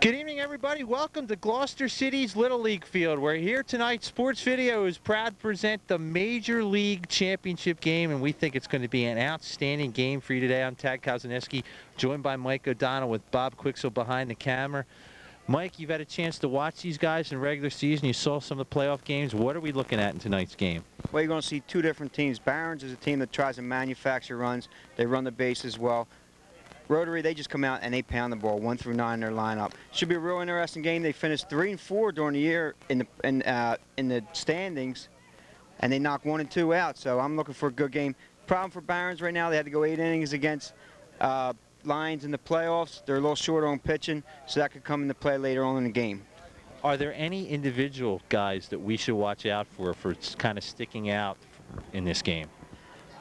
Good evening, everybody. Welcome to Gloucester City's Little League Field. We're here tonight. Sports Video is proud to present the Major League Championship game, and we think it's going to be an outstanding game for you today. I'm Tad Kozaneski, joined by Mike O'Donnell with Bob Quixel behind the camera. Mike, you've had a chance to watch these guys in regular season. You saw some of the playoff games. What are we looking at in tonight's game? Well, you're going to see two different teams. Barons is a team that tries to manufacture runs. They run the base as well. Rotary, they just come out and they pound the ball 1 through 9 in their lineup. Should be a real interesting game. They finished 3 and 4 during the year in the standings, and they knocked 1 and 2 out. So I'm looking for a good game. Problem for Barons right now, they had to go 8 innings against Lions in the playoffs. They're a little short on pitching, so that could come into play later on in the game. Are there any individual guys that we should watch out for kind of sticking out in this game?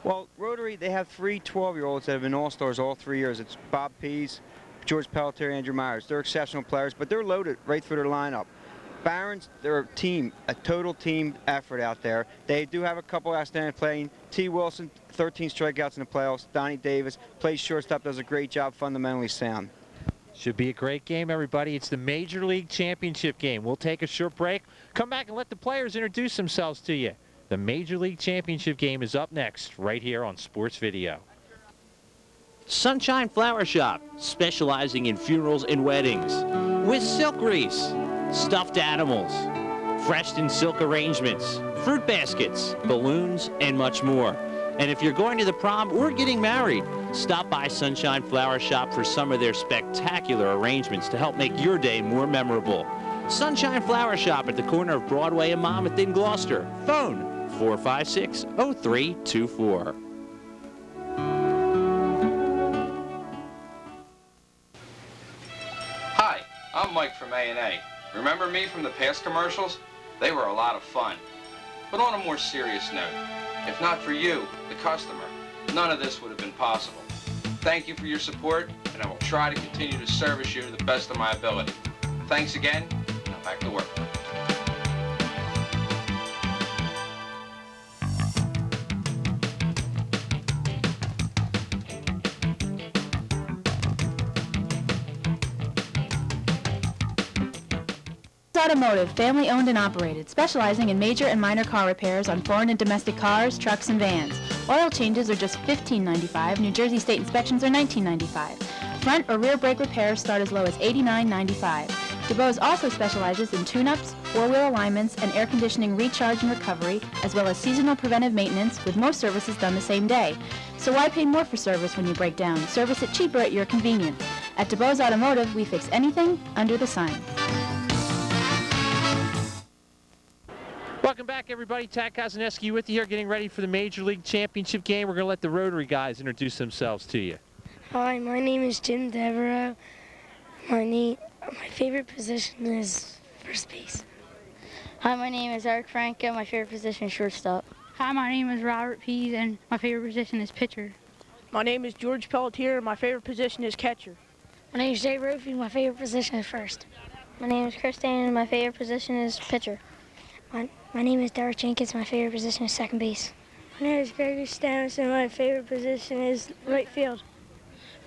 Well, Rotary, they have 3 12-year-olds that have been all-stars all 3 years. It's Bob Pease, George Pelletier, Andrew Myers. They're exceptional players, but they're loaded right through their lineup. Barons, they're a team, a total team effort out there. They do have a couple outstanding playing. T. Wilson, 13 strikeouts in the playoffs. Donnie Davis plays shortstop, does a great job, fundamentally sound. Should be a great game, everybody. It's the Major League Championship game. We'll take a short break. Come back and let the players introduce themselves to you. The Major League Championship game is up next, right here on Sports Video. Sunshine Flower Shop, specializing in funerals and weddings. With silk wreaths, stuffed animals, Freston silk arrangements, fruit baskets, balloons, and much more. And if you're going to the prom or getting married, stop by Sunshine Flower Shop for some of their spectacular arrangements to help make your day more memorable. Sunshine Flower Shop at the corner of Broadway and Monmouth in Gloucester. Phone 456-0324. Hi, I'm Mike from A&A. Remember me from the past commercials? They were a lot of fun. But on a more serious note, if not for you, the customer, none of this would have been possible. Thank you for your support, and I will try to continue to service you to the best of my ability. Thanks again, and now back to work. Automotive, family owned and operated, specializing in major and minor car repairs on foreign and domestic cars, trucks, and vans. Oil changes are just $15.95. New Jersey state inspections are $19.95. Front or rear brake repairs start as low as $89.95. DeBose also specializes in tune-ups, four-wheel alignments, and air conditioning recharge and recovery, as well as seasonal preventive maintenance, with most services done the same day. So why pay more for service when you break down? Service it cheaper at your convenience. At DeBose Automotive, we fix anything under the sun. Welcome back, everybody. Tad Kozaneski with you here, getting ready for the Major League Championship game. We're going to let the Rotary guys introduce themselves to you. Hi, my name is Jim Devereaux. My favorite position is first base. Hi, my name is Eric Franco. My favorite position is shortstop. Hi, my name is Robert Pease, and my favorite position is pitcher. My name is George Pelletier, and my favorite position is catcher. My name is Jay Rofi. My favorite position is first. My name is Christine, and my favorite position is pitcher. My name is Derek Jenkins. My favorite position is second base. My name is Gregory Stanis, and my favorite position is right field.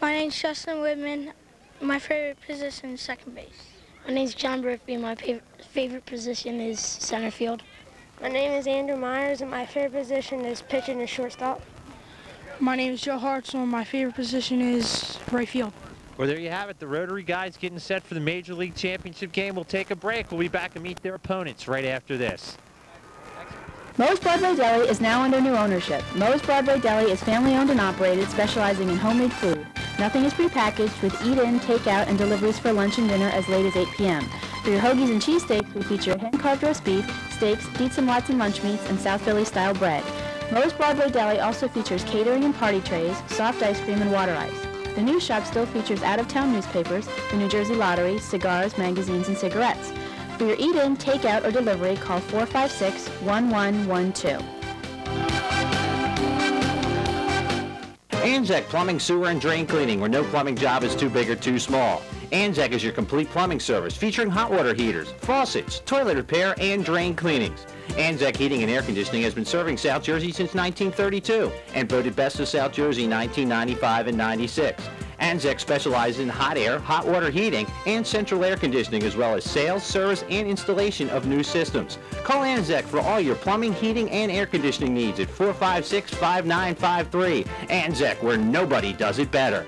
My name is Justin Whitman. My favorite position is second base. My name is John Murphy, and my favorite position is center field. My name is Andrew Myers, and my favorite position is pitcher and shortstop. My name is Joe Hartzell, and my favorite position is right field. Well, there you have it. The Rotary guys getting set for the Major League Championship game. We'll take a break. We'll be back and meet their opponents right after this. Moe's Broadway Deli is now under new ownership. Moe's Broadway Deli is family-owned and operated, specializing in homemade food. Nothing is prepackaged, with eat-in, take-out, and deliveries for lunch and dinner as late as 8 p.m. For your hoagies and cheesesteaks, we feature hand-carved roast beef, steaks, Dietz and Watson lunch meats, and South Philly-style bread. Moe's Broadway Deli also features catering and party trays, soft ice cream, and water ice. The new shop still features out-of-town newspapers, the New Jersey Lottery, cigars, magazines, and cigarettes. For your eat-in, take-out, or delivery, call 456-1112. Anzac Plumbing, Sewer, and Drain Cleaning, where no plumbing job is too big or too small. Anzac is your complete plumbing service, featuring hot water heaters, faucets, toilet repair, and drain cleanings. Anzac Heating and Air Conditioning has been serving South Jersey since 1932 and voted Best of South Jersey 1995 and 96. Anzac specializes in hot air, hot water heating, and central air conditioning, as well as sales, service, and installation of new systems. Call Anzac for all your plumbing, heating, and air conditioning needs at 456-5953. Anzac, where nobody does it better.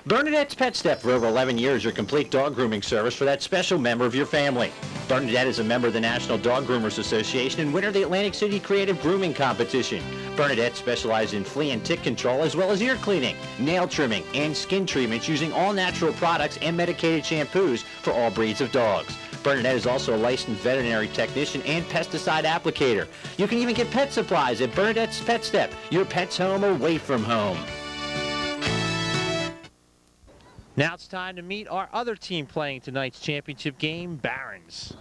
Bernadette's Pet Step, for over 11 years, your complete dog grooming service for that special member of your family. Bernadette is a member of the National Dog Groomers Association and winner of the Atlantic City Creative Grooming Competition. Bernadette specializes in flea and tick control, as well as ear cleaning, nail trimming, and skin treatments using all natural products and medicated shampoos for all breeds of dogs. Bernadette is also a licensed veterinary technician and pesticide applicator. You can even get pet supplies at Bernadette's Pet Step, your pet's home away from home. Now it's time to meet our other team playing tonight's championship game, Barons.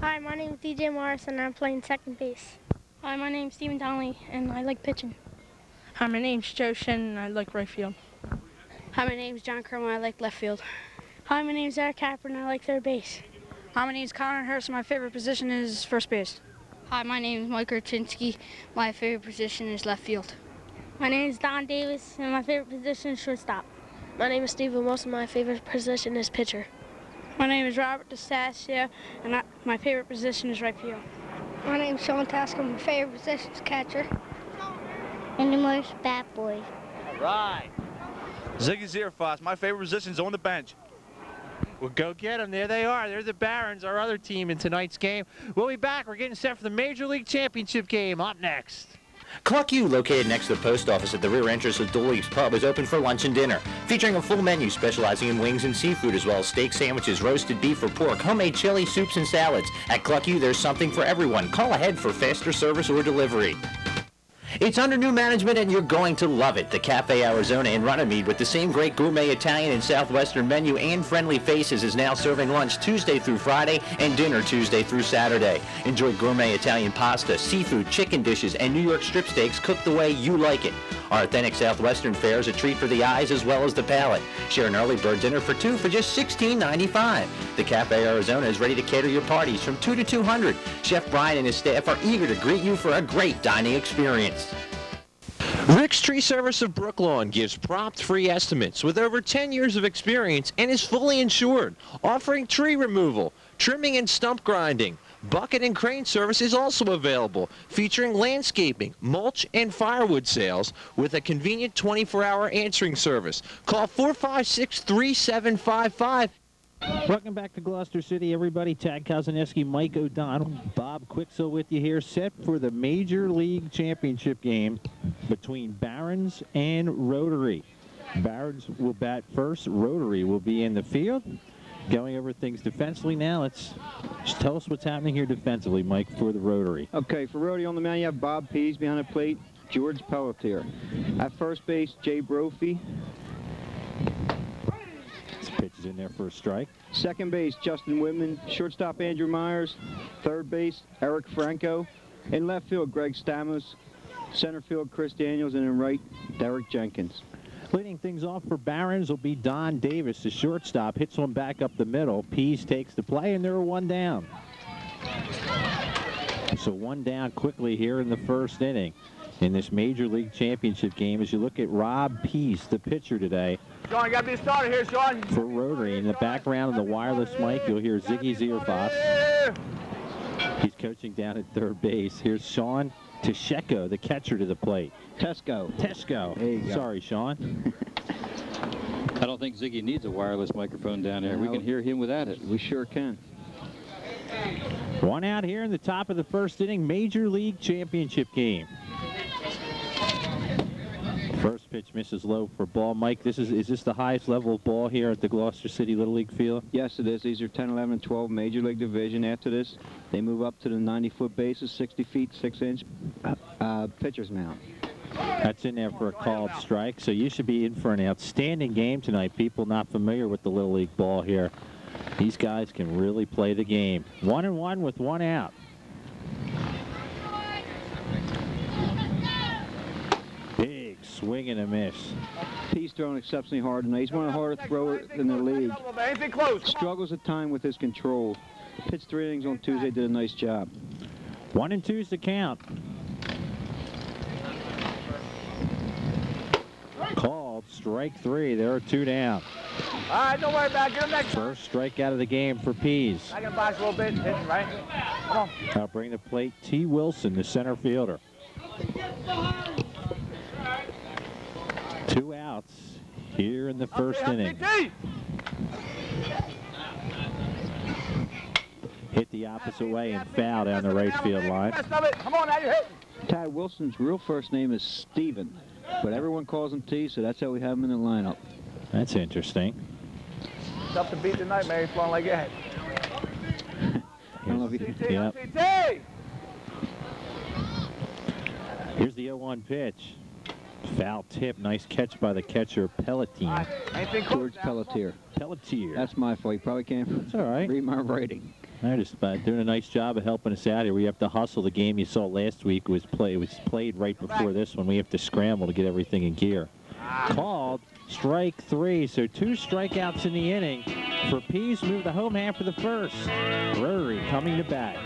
Hi, my name is DJ Morris, and I'm playing second base. Hi, my name's Stephen Donnelly, and I like pitching. Hi, my name's Joe Shen, and I like right field. Hi, my name's John Kerwin, I like left field. Hi, my name's Eric Capper, and I like third base. Hi, my name's Connor Hurst, and my favorite position is first base. Hi, my name is Mike Rachinsky. My favorite position is left field. My name is Don Davis, and my favorite position is shortstop. My name is Stephen Wilson. My favorite position is pitcher. My name is Robert DeStasio, and my favorite position is right field. My name is Sean Tasker. My favorite position is catcher. And the most bat boy. All right. Ziggy Zierfoss. My favorite position is on the bench. Well, go get them. There they are. They're the Barons, our other team in tonight's game. We'll be back. We're getting set for the Major League Championship game. Up next. Cluck U, located next to the post office at the rear entrance of Dooley's Pub, is open for lunch and dinner, featuring a full menu specializing in wings and seafood, as well as steak sandwiches, roasted beef or pork, homemade chili, soups, and salads. At Cluck U, there's something for everyone. Call ahead for faster service or delivery. It's under new management, and you're going to love it. The Cafe Arizona in Runnymede, with the same great gourmet Italian and Southwestern menu and friendly faces, is now serving lunch Tuesday through Friday and dinner Tuesday through Saturday. Enjoy gourmet Italian pasta, seafood, chicken dishes, and New York strip steaks cooked the way you like it. Our authentic Southwestern fare is a treat for the eyes as well as the palate. Share an early bird dinner for two for just $16.95. The Cafe Arizona is ready to cater your parties from 2 to 200. Chef Brian and his staff are eager to greet you for a great dining experience. Rick's Tree Service of Brooklawn gives prompt-free estimates with over 10 years of experience and is fully insured, offering tree removal, trimming and stump grinding. Bucket and crane service is also available, featuring landscaping, mulch, and firewood sales with a convenient 24-hour answering service. Call 456-3755. Welcome back to Gloucester City, everybody. Tad Kozaneski, Mike O'Donnell, Bob Quixel with you here, set for the Major League Championship game between Barons and Rotary. Barons will bat first. Rotary will be in the field. Going over things defensively now. Let's just tell us what's happening here defensively, Mike, for the Rotary. Okay, for Rotary on the mound, you have Bob Pease behind the plate, George Pelletier. At first base, Jay Brophy. This pitch is in there for a strike. Second base, Justin Whitman. Shortstop, Andrew Myers. Third base, Eric Franco. In left field, Greg Stamos. Center field, Chris Daniels. And in right, Derek Jenkins. Leading things off for Barons will be Don Davis, the shortstop. Hits one back up the middle. Pease takes the play, and they're one down. So one down quickly here in the first inning in this Major League Championship game. As you look at Rob Pease, the pitcher today. Sean, you got to be a starter here, Sean. For Rotary. In the background of the wireless mic, you'll hear Ziggy Zierfoss. He's coaching down at third base. Here's Sean Tisheko, the catcher, to the plate. Tesco. There you go. Sorry, Sean. I don't think Ziggy needs a wireless microphone down there. We can hear him without it. We sure can. One out here in the top of the first inning, Major League Championship game. First pitch misses low for ball. Mike, is this the highest level of ball here at the Gloucester City Little League field? Yes, it is. These are 10, 11, and 12 Major League Division. After this, they move up to the 90-foot bases, 60 feet, 6-inch pitcher's mound. That's in there for a called strike, so you should be in for an outstanding game tonight. People not familiar with the Little League ball here. These guys can really play the game. 1-1 with one out. Big swing and a miss. He's throwing exceptionally hard tonight. He's one of the harder throwers in the league. Struggles at time with his control. Pitched 3 innings on Tuesday, did a nice job. 1-2's the count. Called strike 3. There are 2 down. All right, don't worry about it. Get him next. First strikeout of the game for Pease. I can box a little bit, hitting right. Come on. Now bring the plate T. Wilson, the center fielder. 2 outs here in the first inning. Hit the opposite way and foul down the right field line. Come on, now you're hitting. Tad Wilson's real first name is Steven, but everyone calls him T, so that's how we have him in the lineup. That's interesting. Tough to beat tonight, man. He's flowing like that. I don't know if you can. Yep. Here's the 0-1 pitch. Foul tip. Nice catch by the catcher, Pelletier. George Pelletier. Pelletier. That's my fault. You probably can't read my writing. They're just doing a nice job of helping us out here. We have to hustle. The game you saw last week was played right before this one. We have to scramble to get everything in gear. Called strike 3, so 2 strikeouts in the inning for Pease. Move the home half of the first. Rotary coming to bat.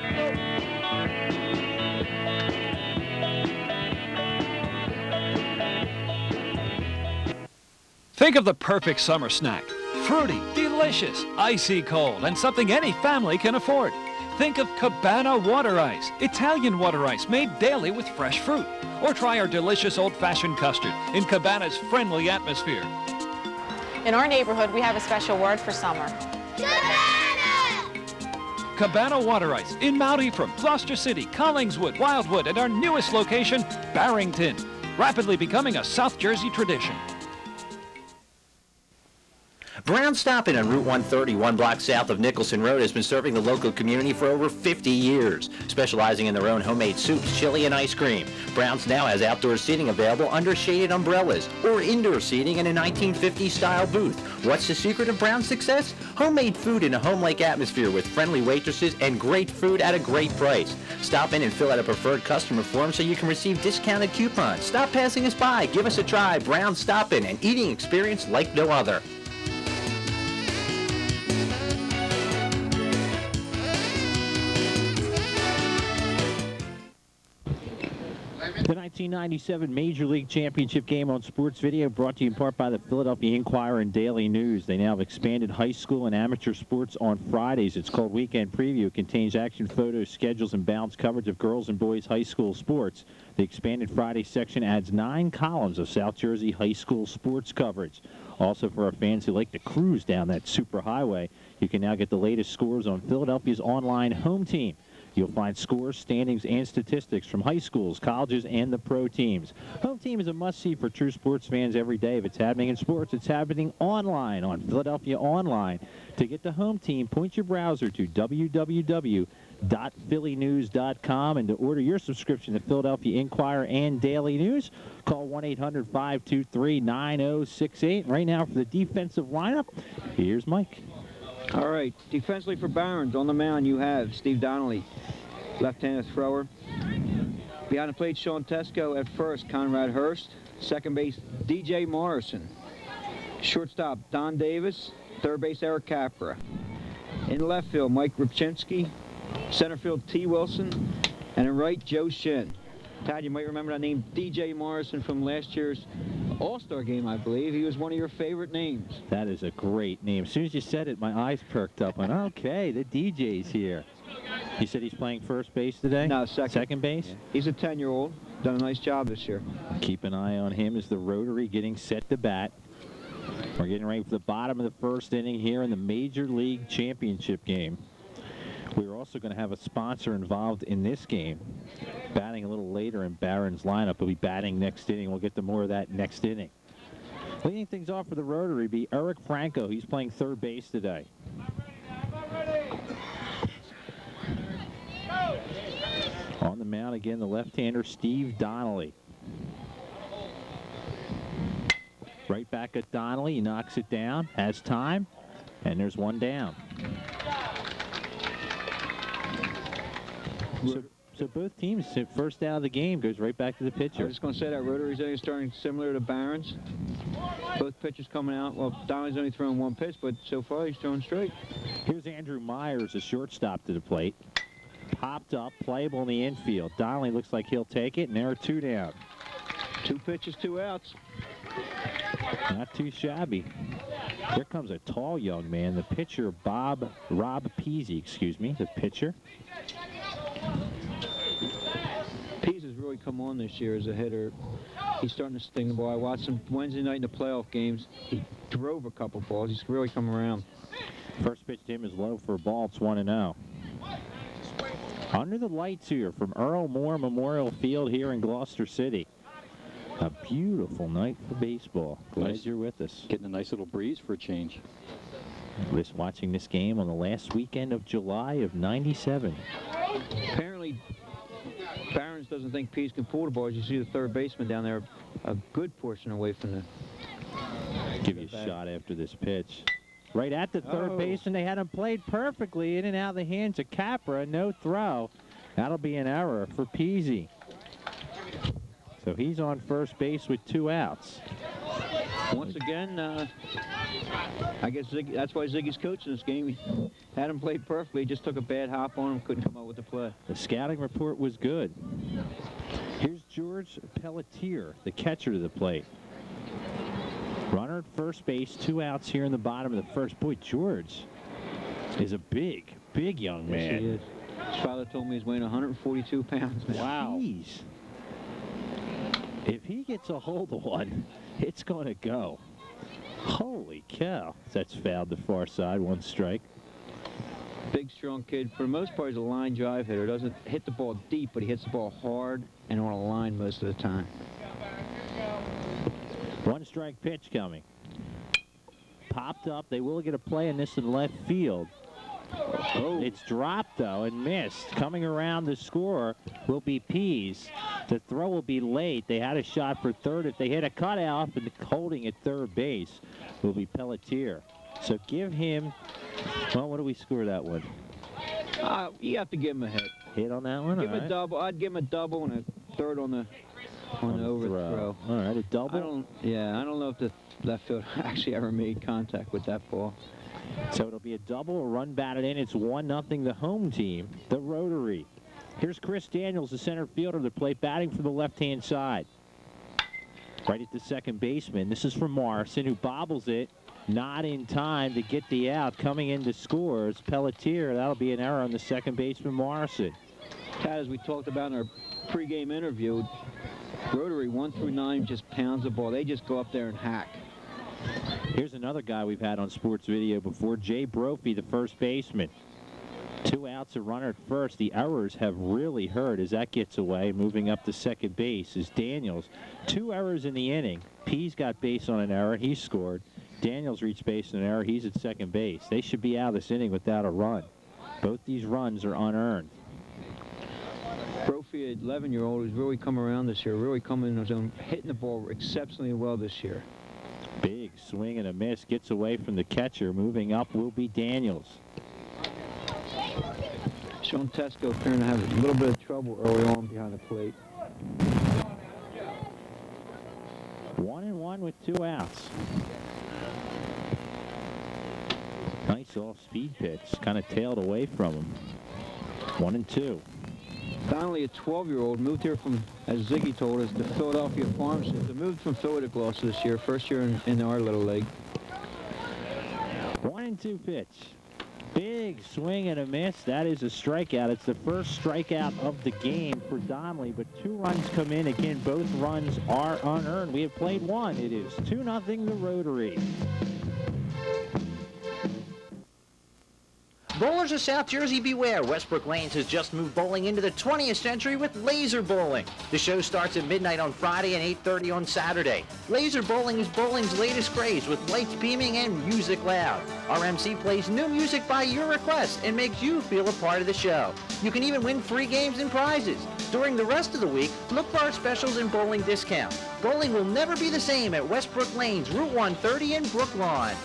Think of the perfect summer snack. Fruity, delicious, icy cold, and something any family can afford. Think of Cabana Water Ice, Italian water ice made daily with fresh fruit. Or try our delicious old-fashioned custard in Cabana's friendly atmosphere. In our neighborhood, we have a special word for summer. Cabana Water Ice in Mount Ephraim, Gloucester City, Collingswood, Wildwood, and our newest location, Barrington. Rapidly becoming a South Jersey tradition. Brown Stoppin' on Route 130, 1 block south of Nicholson Road, has been serving the local community for over 50 years, specializing in their own homemade soups, chili, and ice cream. Brown's now has outdoor seating available under shaded umbrellas or indoor seating in a 1950s-style booth. What's the secret of Brown's success? Homemade food in a home-like atmosphere with friendly waitresses and great food at a great price. Stop in and fill out a preferred customer form so you can receive discounted coupons. Stop passing us by. Give us a try. Brown's Stoppin', an eating experience like no other. The 1997 Major League Championship game on Sports Video, brought to you in part by the Philadelphia Inquirer and Daily News. They now have expanded high school and amateur sports on Fridays. It's called Weekend Preview. It contains action photos, schedules, and balanced coverage of girls and boys high school sports. The expanded Friday section adds 9 columns of South Jersey high school sports coverage. Also, for our fans who like to cruise down that super highway, you can now get the latest scores on Philadelphia's online home team. You'll find scores, standings, and statistics from high schools, colleges, and the pro teams. Home team is a must-see for true sports fans every day. If it's happening in sports, it's happening online on Philadelphia Online. To get the home team, point your browser to www.phillynews.com, and to order your subscription to Philadelphia Inquirer and Daily News, call 1-800-523-9068. Right now, for the defensive lineup, here's Mike. All right, defensively for Barons, on the mound you have Steve Donnelly, left-handed thrower. Behind the plate, Sean Tesco. At first, Conrad Hurst. Second base, DJ Morrison. Shortstop, Don Davis. Third base, Eric Capra. In left field, Mike Ripchinsky. Center field, T. Wilson. And in right, Joe Shin. Tad, you might remember that name, DJ Morrison, from last year's All-Star game, I believe. He was one of your favorite names. That is a great name. As soon as you said it, my eyes perked up. And okay, the DJ's here. You said he's playing first base today? No, second. Second base? Yeah. He's a 10-year-old. Done a nice job this year. Keep an eye on him as the Rotary getting set to bat. We're getting ready for the bottom of the first inning here in the Major League Championship game. We're also going to have a sponsor involved in this game, batting a little later in Barron's lineup. He'll be batting next inning. We'll get to more of that next inning. Leading things off for the Rotary be Eric Franco. He's playing third base today. On the mound again, the left-hander Steve Donnelly. Right back at Donnelly. He knocks it down, has time, and there's one down. So both teams, first out of the game, goes right back to the pitcher. I was just going to say that Rotary's only starting similar to Barron's. Both pitchers coming out. Well, Donnelly's only throwing one pitch, but so far he's throwing straight. Here's Andrew Myers, a shortstop to the plate. Popped up, playable in the infield. Donnelly looks like he'll take it, and there are two down. 2 pitches, 2 outs. Not too shabby. Here comes a tall young man, the pitcher, Rob Peasey, excuse me, the pitcher. Pease has really come on this year as a hitter. He's starting to sting the ball. I watched him Wednesday night in the playoff games. He drove a couple balls. He's really come around. First pitch to him is low for a ball. It's 1-0. Under the lights here from Earl Moore Memorial Field here in Gloucester City. A beautiful night for baseball. Glad you're with us. Getting a nice little breeze for a change. Just watching this game on the last weekend of July of '97. Apparently, Barron's doesn't think Pease can pull the ball. As you see the third baseman down there, a good portion away from the... Give you a shot after this pitch. Right at the third baseman. They had him played perfectly in and out of the hands of Capra. No throw. That'll be an error for Peasey. So he's on first base with 2 outs. Once again, I guess that's why Ziggy's coaching this game. He had him played perfectly. He just took a bad hop on him, couldn't come up with the play. The scouting report was good. Here's George Pelletier, the catcher to the plate. Runner at first base, 2 outs here in the bottom of the first. Boy, George is a big young man. Yes, he is. His father told me he's weighing 142 pounds. Wow. Jeez. If he gets a hold of one, it's going to go. Holy cow. That's fouled the far side, 1 strike. Big, strong kid. For the most part, he's a line drive hitter. Doesn't hit the ball deep, but he hits the ball hard and on a line most of the time. 1 strike pitch coming. Popped up. They will get a play in this in left field. Oh. It's dropped, though, and missed. Coming around the score will be Pease. The throw will be late. They had a shot for third. If they hit a cutoff and holding at third base will be Pelletier. So give him, well, what do we score that one? You have to give him a hit. Hit on that one? Give him a double. I'd give him a double and a third on the overthrow. All right, a double? I don't know if the left field actually ever made contact with that ball. So it'll be a double, a run batted in. It's 1-0 the home team, the Rotary. Here's Chris Daniels, the center fielder, the plate batting from the left-hand side. Right at the second baseman. This is from Morrison, who bobbles it. Not in time to get the out. Coming in to score is Pelletier. That'll be an error on the second baseman, Morrison. As we talked about in our pregame interview, Rotary 1 through 9 just pounds the ball. They just go up there and hack. Here's another guy we've had on sports video before, Jay Brophy, the first baseman. 2 outs, a runner at first. The errors have really hurt as that gets away. Moving up to second base is Daniels. 2 errors in the inning. Pease got base on an error. He scored. Daniels reached base on an error. He's at second base. They should be out of this inning without a run. Both these runs are unearned. Brophy, an 11-year-old, who's really come around this year, really coming in his own, hitting the ball exceptionally well this year. Big swing and a miss. Gets away from the catcher. Moving up will be Daniels. Sean Tesco appearing to have a little bit of trouble early on behind the plate. 1-1 with 2 outs. Nice off-speed pitch. Kind of tailed away from him. 1-2. Donnelly, a 12-year-old, moved here from, as Ziggy told us, the Philadelphia Farm System. Moved from Philly to Gloucester this year, first year in our little league. 1-2 pitch. Big swing and a miss. That is a strikeout. It's the first strikeout of the game for Donnelly, but 2 runs come in. Again, both runs are unearned. We have played 1. It is 2-0 the Rotary. Bowlers of South Jersey, beware. Westbrook Lanes has just moved bowling into the 20th century with laser bowling. The show starts at midnight on Friday and 8:30 on Saturday. Laser bowling is bowling's latest craze with lights beaming and music loud. Our MC plays new music by your request and makes you feel a part of the show. You can even win free games and prizes. During the rest of the week, look for our specials and bowling discount. Bowling will never be the same at Westbrook Lanes, Route 130 in Brookline.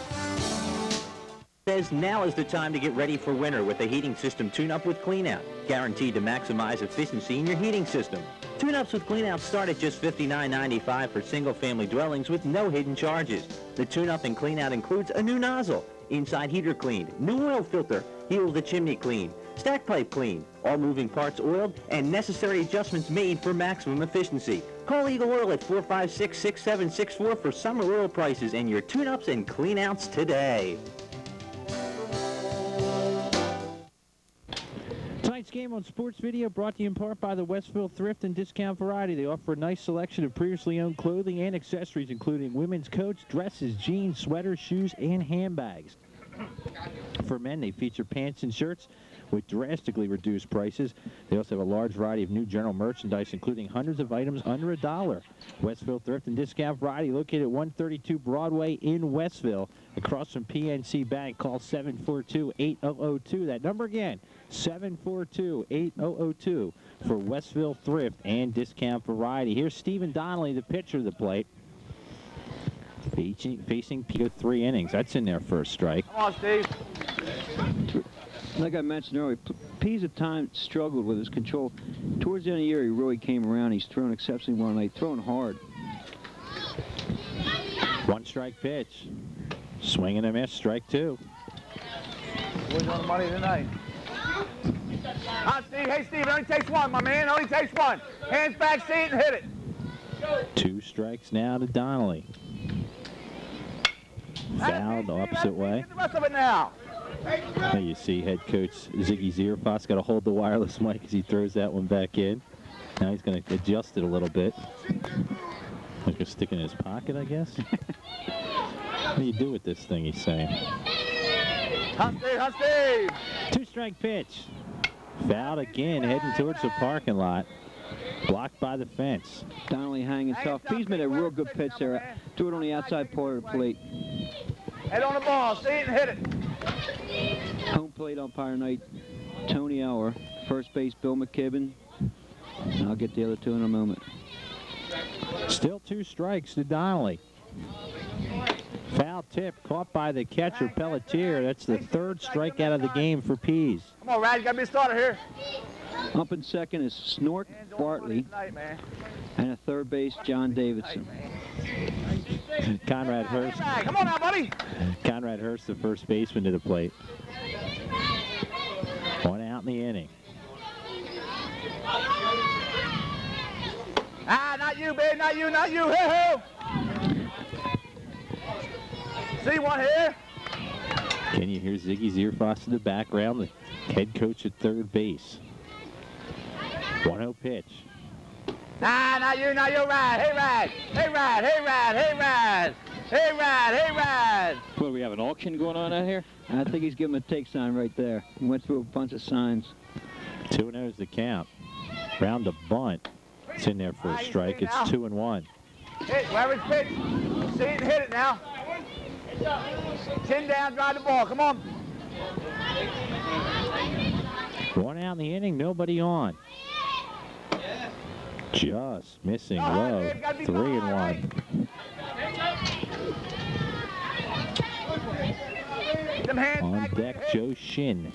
Says now is the time to get ready for winter with a heating system tune-up with cleanout, guaranteed to maximize efficiency in your heating system. Tune-ups with cleanout start at just $59.95 for single-family dwellings with no hidden charges. The tune-up and cleanout includes a new nozzle, inside heater cleaned, new oil filter, heel of the chimney cleaned, stack pipe cleaned, all moving parts oiled, and necessary adjustments made for maximum efficiency. Call Eagle Oil at 456-6764 for summer oil prices and your tune-ups and cleanouts today. Tonight's game on Sports Video brought to you in part by the Westville Thrift and Discount Variety. They offer a nice selection of previously owned clothing and accessories, including women's coats, dresses, jeans, sweaters, shoes, and handbags. For men, they feature pants and shirts with drastically reduced prices. They also have a large variety of new general merchandise, including hundreds of items under $1. Westville Thrift and Discount Variety, located at 132 Broadway in Westville, across from PNC Bank. Call 742-8002. That number again, 742-8002 for Westville Thrift and Discount Variety. Here's Stephen Donnelly, the pitcher of the plate, facing Pease 3 innings. That's in their first strike. Come on, Steve. Like I mentioned earlier, Pease at times struggled with his control. Towards the end of the year, he really came around. He's thrown exceptionally well tonight, throwing hard. One strike pitch. Swing and a miss, strike two. Boys on the money tonight. Steve. Hey, Steve, it only takes one, my man. It only takes one. Hands back, see it, and hit it. 2 strikes now to Donnelly. Foul the opposite way. Get the rest of it now. Now you see head coach Ziggy Zierfoss got to hold the wireless mic as he throws that one back in. Now he's going to adjust it a little bit. He's going to stick it in his pocket, I guess. What do you do with this thing, he's saying? Hot Steve. 2-strike pitch. Fouled again, heading towards the parking lot. Blocked by the fence. Donnelly hanging tough. Pease made a real good pitch there. Threw it on the outside part of the plate. Head on the ball, see it and hit it. Home plate umpire night, Tony Eller. First base, Bill McKibben. And I'll get the other two in a moment. Still 2 strikes to Donnelly. Foul tip caught by the catcher, Pelletier. That's the 3rd strikeout of the game for Pease. Come on, Rad, you got to be a starter here. Up in second is Snork Bartley. And at third base, John Davidson. Conrad Hurst. Come on now, buddy. Conrad Hurst, the first baseman, to the plate. 1 out in the inning. Not you, babe, not you, not you. Hey-ho. See one here? Can you hear Ziggy Zierfoss in the background, the head coach at third base? 1-0 pitch. Not you, Rad. Hey, Rad. Hey, Rad. Hey, Rad. Hey, Rad. Hey, Rad. Hey, Rad. What, do we have an auction going on out here? I think he's giving a take sign right there. He went through a bunch of signs. 2-0 is the count. Round the bunt. It's in there for a strike. It's 2-1. Hit, average pitch. See it and hit it now. Chin down, drive the ball. Come on. 1 out in the inning, nobody on. Just missing low. 3-1. On deck, Joe Shin.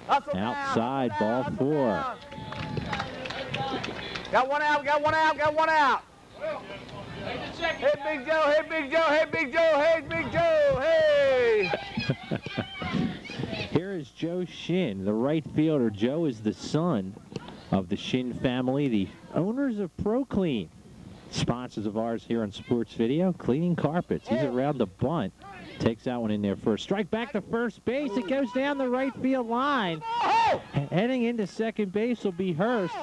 Outside, ball 4. Got one out, got one out, got one out. Hey, Big Joe, hey, Big Joe, hey, Big Joe, hey, Big Joe, hey. Here is Joe Shin, the right fielder. Joe is the son of the Shin family, the owners of ProClean. Sponsors of ours here on Sports Video, cleaning carpets. He's around the bunt. Takes that one in there first. Strike back to first base. It goes down the right field line. Heading into second base will be Hurst.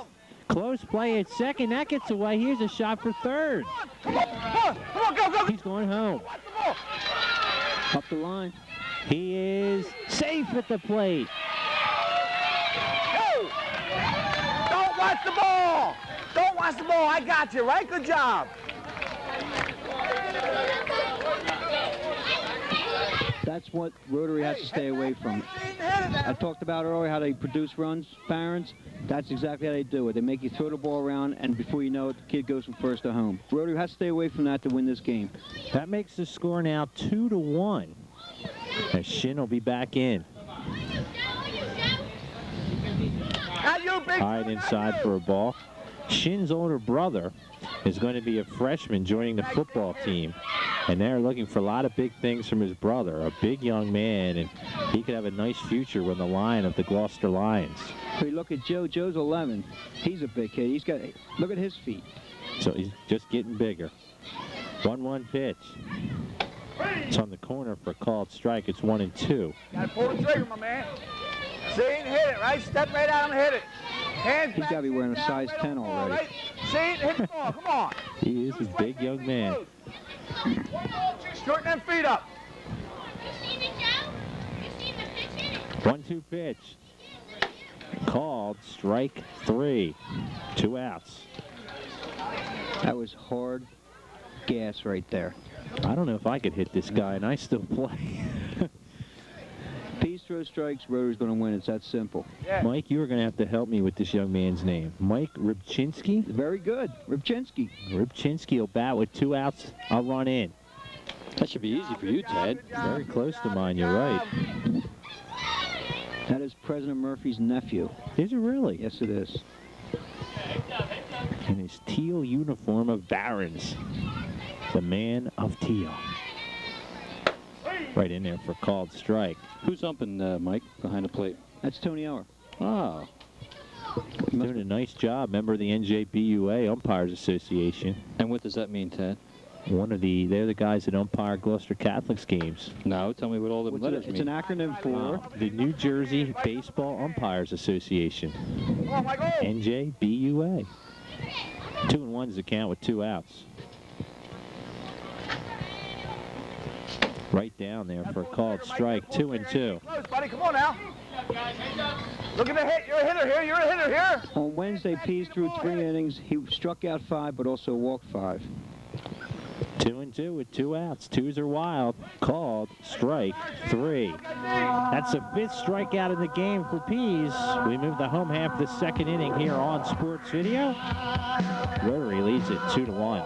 Close play at second. That gets away. Here's a shot for third. Come on, go. He's going home. Up the line. He is safe at the plate. Go! Don't watch the ball! Don't watch the ball. I got you, right? Good job. That's what Rotary has to stay away from. I talked about earlier how they produce runs, Barons. That's exactly how they do it. They make you throw the ball around, and before you know it, the kid goes from first to home. Rotary has to stay away from that to win this game. That makes the score now 2-1. As Shin will be back in. Tied inside for a ball. Shin's older brother is going to be a freshman joining the football team. And they're looking for a lot of big things from his brother, a big young man, and he could have a nice future with the line of the Gloucester Lions. So you look at Joe. Joe's 11. He's a big kid. He's got, look at his feet. So he's just getting bigger. 1-1 pitch. It's on the corner for a called strike. It's 1-2. Gotta pull the trigger, my man. See it and hit it, right? Step right out and hit it. Hands He's got to be wearing a size 10 already. Right? See it and hit the ball. Come on. He is a big young man. Shorten them feet up. 1-2 pitch. Called strike 3. 2 outs. That was hard gas right there. I don't know if I could hit this guy, and I still play. Pease throws strikes, Rotary's going to win. It's that simple. Yeah. Mike, you are going to have to help me with this young man's name. Mike Rybczynski? Very good. Rybczynski. Rybczynski will bat with 2 outs. I'll run in. That should be easy for you, Ted. Very close to mine, you're right. That is President Murphy's nephew. Is it really? Yes, it is. In his teal uniform of Barons. The man of teal. Right in there for called strike. Who's umping, Mike, behind the plate? That's Tony Eller. Oh. Doing a nice job. Member of the NJBUA Umpires Association. And what does that mean, Ted? They're the guys that umpire Gloucester Catholics games. No, tell me what all the letters mean. It's an acronym for the New Jersey Baseball Umpires Association. NJBUA. 2-1 is the count with 2 outs. Right down there for a called strike. 2-2. Close, buddy. Come on now. Look at the hit. You're a hitter here. You're a hitter here. On Wednesday, Pease threw 3 innings. He struck out 5, but also walked 5. 2-2 with 2 outs. 2s are wild. Called strike 3. That's the 5th strikeout in the game for Pease. We move the home half of the 2nd inning here on Sports Video. Rotary leads it 2-1.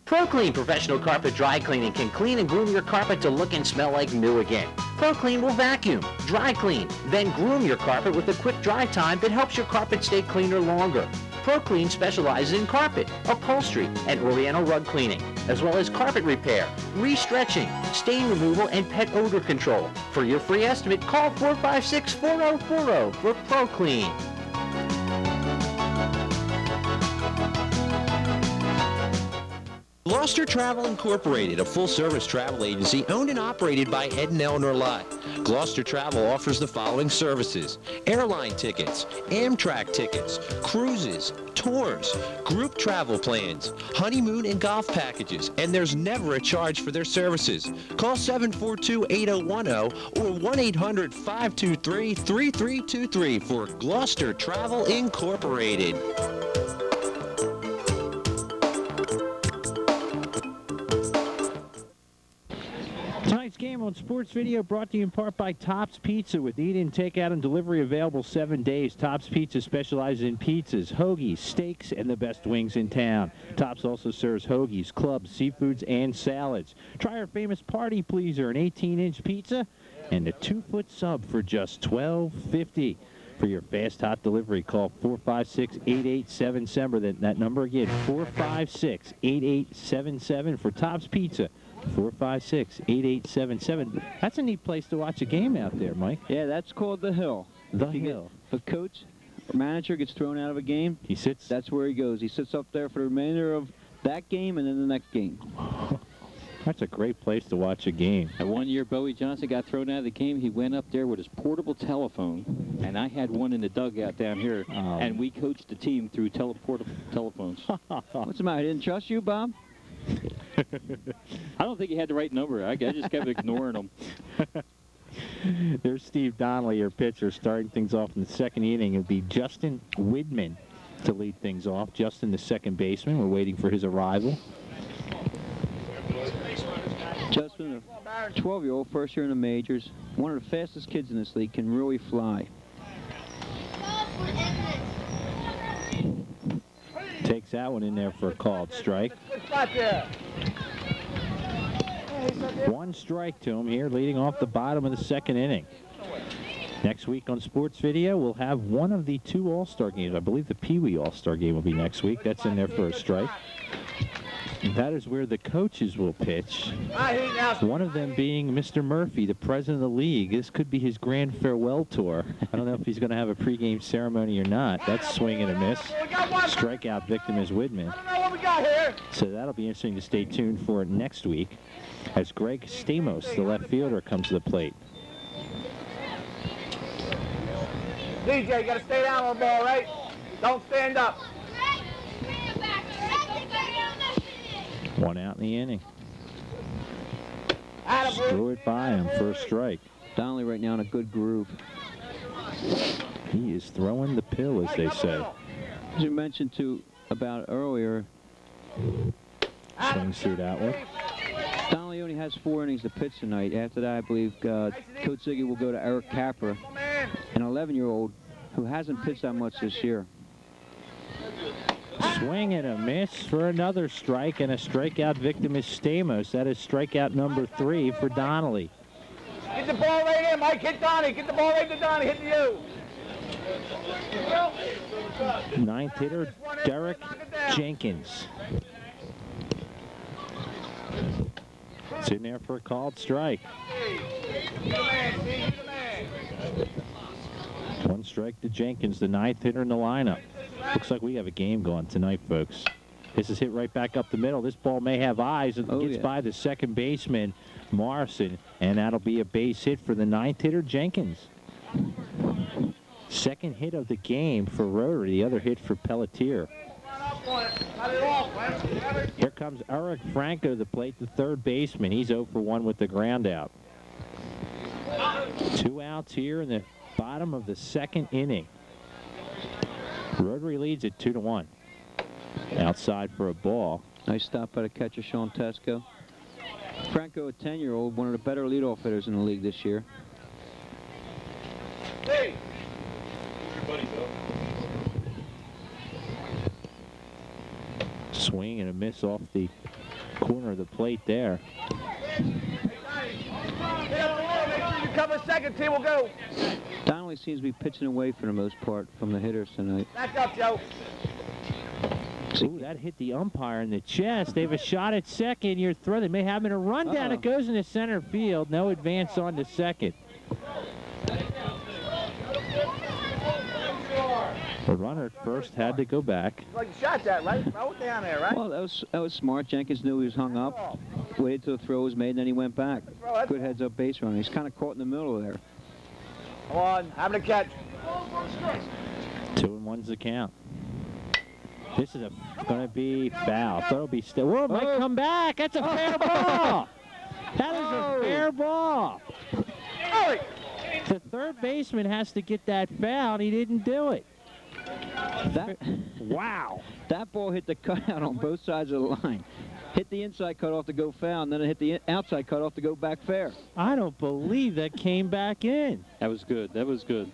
ProClean Professional Carpet Dry Cleaning can clean and groom your carpet to look and smell like new again. ProClean will vacuum, dry clean, then groom your carpet with a quick dry time that helps your carpet stay cleaner longer. ProClean specializes in carpet, upholstery, and oriental rug cleaning, as well as carpet repair, re-stretching, stain removal, and pet odor control. For your free estimate, call 456-4040 for ProClean. Gloucester Travel Incorporated, a full-service travel agency owned and operated by Ed and Eleanor Lott. Gloucester Travel offers the following services: airline tickets, Amtrak tickets, cruises, tours, group travel plans, honeymoon and golf packages, and there's never a charge for their services. Call 742-8010 or 1-800-523-3323 for Gloucester Travel Incorporated. Tonight's game on Sports Video brought to you in part by Tops Pizza, with eat-in, takeout, and delivery available 7 days. Tops Pizza specializes in pizzas, hoagies, steaks, and the best wings in town. Tops also serves hoagies, clubs, seafoods, and salads. Try our famous Party Pleaser, an 18-inch pizza, and a 2-foot sub for just $12.50. For your fast, hot delivery, call 456-8877. That number again, 456-8877 for Tops Pizza. 456-8877. That's a neat place to watch a game out there, Mike. Yeah, that's called the Hill. The Hill. If a coach or manager gets thrown out of a game, he sits. That's where he goes. He sits up there for the remainder of that game and then the next game. That's a great place to watch a game. And one year, Bowie Johnson got thrown out of the game. He went up there with his portable telephone, and I had one in the dugout down here, and we coached the team through portable telephones. What's the matter? I didn't trust you, Bob? I don't think he had the right number. I just kept ignoring him. There's Steve Donnelly, your pitcher, starting things off in the second inning. It'll be Justin Widman to lead things off. Justin, the second baseman. We're waiting for his arrival. Justin, a 12-year-old, first year in the majors. One of the fastest kids in this league, can really fly. Takes that one in there for a called strike. One strike to him here, leading off the bottom of the second inning. Next week on Sports Video, we'll have one of the two All-Star games. I believe the Pee Wee All-Star game will be next week. That's in there for a strike. And that is where the coaches will pitch. One of them being Mr. Murphy, the president of the league. This could be his grand farewell tour. I don't know if he's going to have a pregame ceremony or not. That's swing and a miss. Strikeout victim is Widman. So that'll be interesting to stay tuned for next week as Greg Stamos, the left fielder, comes to the plate. DJ, you got to stay down on the ball, right? Don't stand up. One out in the inning. Threw it by him for a strike. Donnelly right now in a good groove. He is throwing the pill, as they say. As you mentioned about earlier, swings through that one. Donnelly only has 4 innings to pitch tonight. After that, I believe Coach Ziggy will go to Eric Capra, an 11-year-old who hasn't pitched that much this year. Swing and a miss for another strike, and a strikeout victim is Stamos. That is strikeout number 3 for Donnelly. Get the ball right in, Mike. Hit Donnie. Get the ball right to Donnie. Hit to you. Ninth hitter, Derek Jenkins. It's in there for a called strike. One strike to Jenkins, the ninth hitter in the lineup. Looks like we have a game going tonight, folks. This is hit right back up the middle. This ball may have eyes. It gets by the second baseman, Morrison, and that'll be a base hit for the ninth hitter, Jenkins. Second hit of the game for Rotary, the other hit for Pelletier. Here comes Eric Franco to the plate, the third baseman. He's 0 for 1 with the ground out. 2 outs here in the bottom of the second inning. Rotary leads at 2-1. Outside for a ball. Nice stop by the catcher, Sean Tesco. Franco, a 10-year-old, one of the better leadoff hitters in the league this year. Hey. Swing and a miss off the corner of the plate there. Cover second, team will go. Donnelly seems to be pitching away for the most part from the hitters tonight. Back up, Joe. Ooh, that hit the umpire in the chest. They have a shot at second. You're throwing. They may have a rundown. It goes into center field. No advance on to second. The runner at first had to go back. Like you shot that, right? Throw it down there, right? Well, that was smart. Jenkins knew he was hung up. Waited till the throw was made, and then he went back. Good heads-up base runner. He's kind of caught in the middle there. Come on, having a catch. 2-1's the count. This is going to be foul. Thought it'll be still. Whoa, might come back. That's a fair ball. That is a fair ball. The third baseman has to get that foul, and he didn't do it. Wow. That ball hit the cutout on both sides of the line. Hit the inside cutoff to go foul, and then it hit the outside cutoff to go back fair. I don't believe that came back in. That was good. That was good.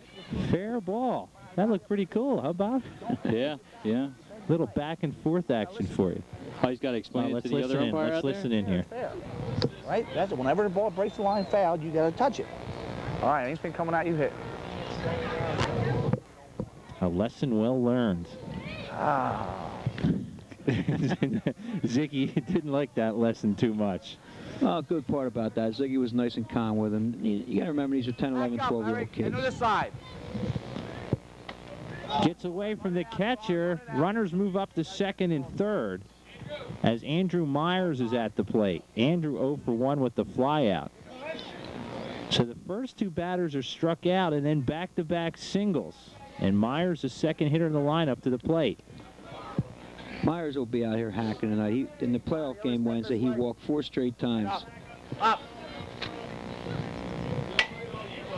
Fair ball. That looked pretty cool, huh, Bob? Yeah, yeah. Little back and forth action for you. Oh, he's got to explain it to the other umpire. Let's listen in here. Right? That's it. Whenever the ball breaks the line fouled, you got to touch it. All right, anything coming out, you hit. A lesson well learned. Ziggy didn't like that lesson too much. Oh, good part about that. Ziggy was nice and calm with him. You got to remember, these are 10, 11, 12-year-old kids. Into the side. Gets away from the catcher. Runners move up to second and third. as Andrew Myers is at the plate. Andrew 0 for 1 with the flyout. So the first two batters are struck out, and then back-to-back singles. And Myers, the second hitter in the lineup, to the plate. Myers will be out here hacking tonight. In the playoff game Wednesday, he walked 4 straight times. Up.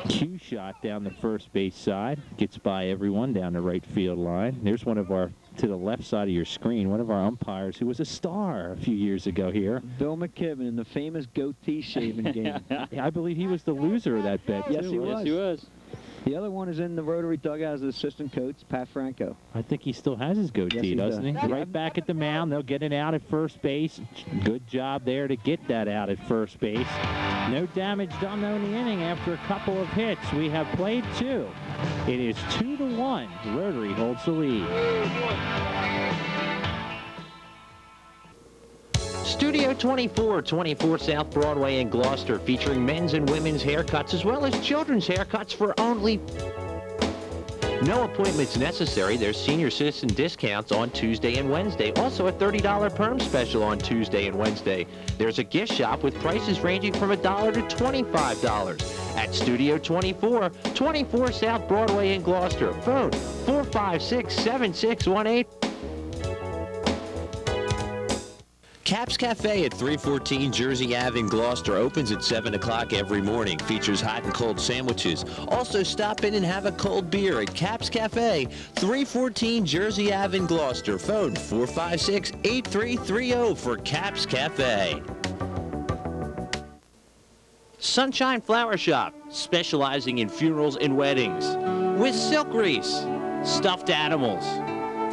Cue shot down the first base side. Gets by everyone down the right field line. There's one of our, to the left side of your screen, one of our umpires who was a star a few years ago here. Bill McKibben in the famous goatee shaving game. I believe he was the loser of that bet, Yes, too. he was. Yes, he was. The other one is in the Rotary dugout as the assistant coach, Pat Franco. I think he still has his goatee, Yes, he doesn't he? does. Right back at the mound. They'll get it out at first base. Good job there to get that out at first base. No damage done, though, in the inning after a couple of hits. We have played 2. It is 2-1. Rotary holds the lead. Studio 24, 24 South Broadway in Gloucester, featuring men's and women's haircuts as well as children's haircuts for only... No appointments necessary. There's senior citizen discounts on Tuesday and Wednesday. Also a $30 perm special on Tuesday and Wednesday. There's a gift shop with prices ranging from $1 to $25 at Studio 24, 24 South Broadway in Gloucester. Phone 456-7618. Caps Cafe at 314 Jersey Ave in Gloucester opens at 7 o'clock every morning. Features hot and cold sandwiches. Also stop in and have a cold beer at Caps Cafe, 314 Jersey Ave in Gloucester. Phone 456-8330 for Caps Cafe. Sunshine Flower Shop, specializing in funerals and weddings. With silk wreaths, stuffed animals,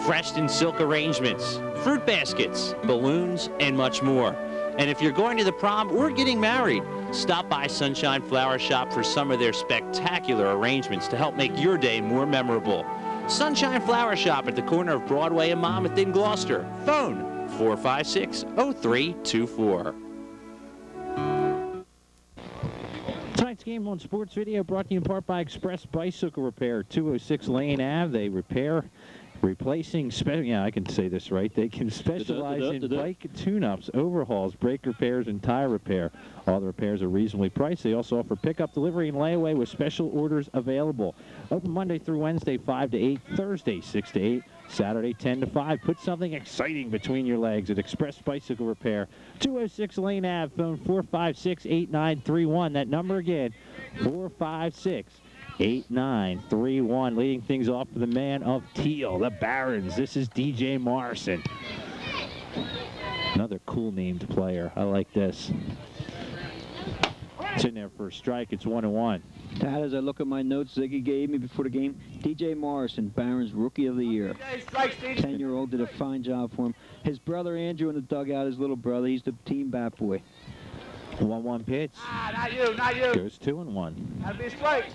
Freston silk arrangements, fruit baskets, balloons, and much more. And if you're going to the prom or getting married, stop by Sunshine Flower Shop for some of their spectacular arrangements to help make your day more memorable. Sunshine Flower Shop at the corner of Broadway and Monmouth in Gloucester. Phone 456-0324. Tonight's game on Sports Video brought to you in part by Express Bicycle Repair, 206 Lane Ave. They repair, replacing, yeah, I can say this right. They can specialize in bike tune-ups, overhauls, brake repairs, and tire repair. All the repairs are reasonably priced. They also offer pickup, delivery, and layaway with special orders available. Open Monday through Wednesday, 5 to 8, Thursday, 6 to 8, Saturday, 10 to 5. Put something exciting between your legs at Express Bicycle Repair, 206 Lane Ave, phone 456-8931. That number again, 456-8931. Leading things off for the man of teal, the Barons. This is DJ Morrison. Another cool named player. I like this. It's in there for a strike. It's 1-1. Tad, as I look at my notes Ziggy gave me before the game, DJ Morrison, Barron's Rookie of the Year. 10-year-old, did a fine job for him. His brother Andrew in the dugout, his little brother, he's the team bat boy. 1-1 pitch. Not you, not you. Goes 2-1. That'll be a strike.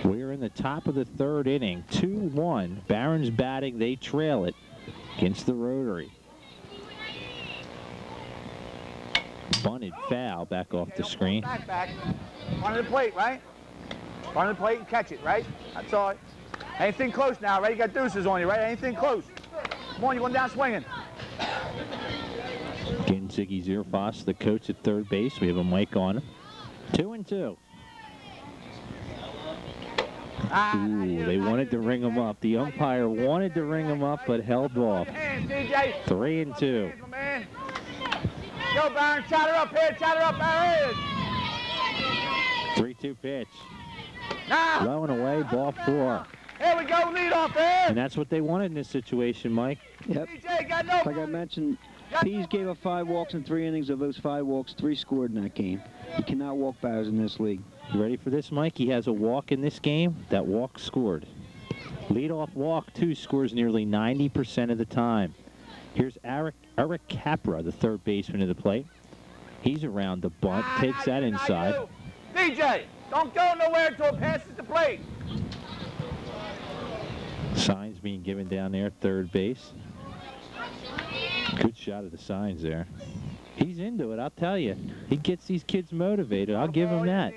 We're in the top of the third inning. 2-1. Barron's batting. They trail it against the Rotary. Bunted foul back off the screen. Back. Front of the plate, right? Front of the plate and catch it, right? That's all. Anything close now, right? You got deuces on you, right? Anything close. Come on, you're going down swinging. Again, Ziggy Zierfoss, the coach at third base. We have a mic on him. 2-2. Ooh, they wanted to ring him up. The umpire wanted to ring him up, but held off. 3-2. Go, Barron, chat her up here, chat her up, Barron. 3-2 pitch. Now. Low and away, ball 4. Here we go, lead off here. And that's what they wanted in this situation, Mike. Yep. DJ got no. Like I mentioned, Pease gave up 5 walks in 3 innings. Of those 5 walks, 3 scored in that game. You cannot walk batters in this league. You ready for this, Mike? He has a walk in this game. That walk scored. Leadoff walk, too, scores nearly 90% of the time. Here's Eric Capra, the third baseman of the plate. He's around the bunt, takes that inside. DJ, don't go nowhere until it passes the plate. Signs being given down there at third base. Good shot of the signs there. He's into it, I'll tell you. He gets these kids motivated. I'll give him that.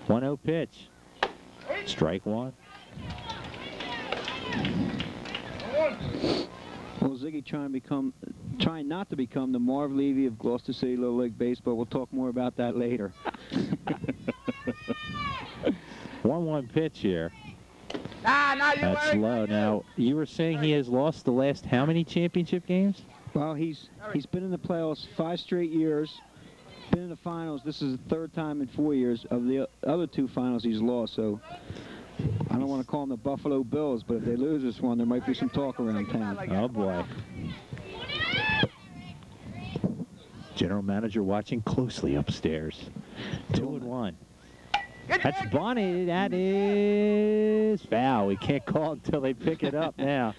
1-0 pitch. Strike 1. Well, Ziggy trying not to become the Marv Levy of Gloucester City Little League Baseball. We'll talk more about that later. 1-1 pitch here. That's low. Now, you were saying he has lost the last how many championship games? Well, he's been in the playoffs 5 straight years. Been in the finals. This is the 3rd time in 4 years. Of the other 2 finals, he's lost. So I don't want to call them the Buffalo Bills, but if they lose this one, there might be some talk around town. Oh boy. General manager watching closely upstairs. 2-1. That's bunted. That is foul. We can't call it until they pick it up now.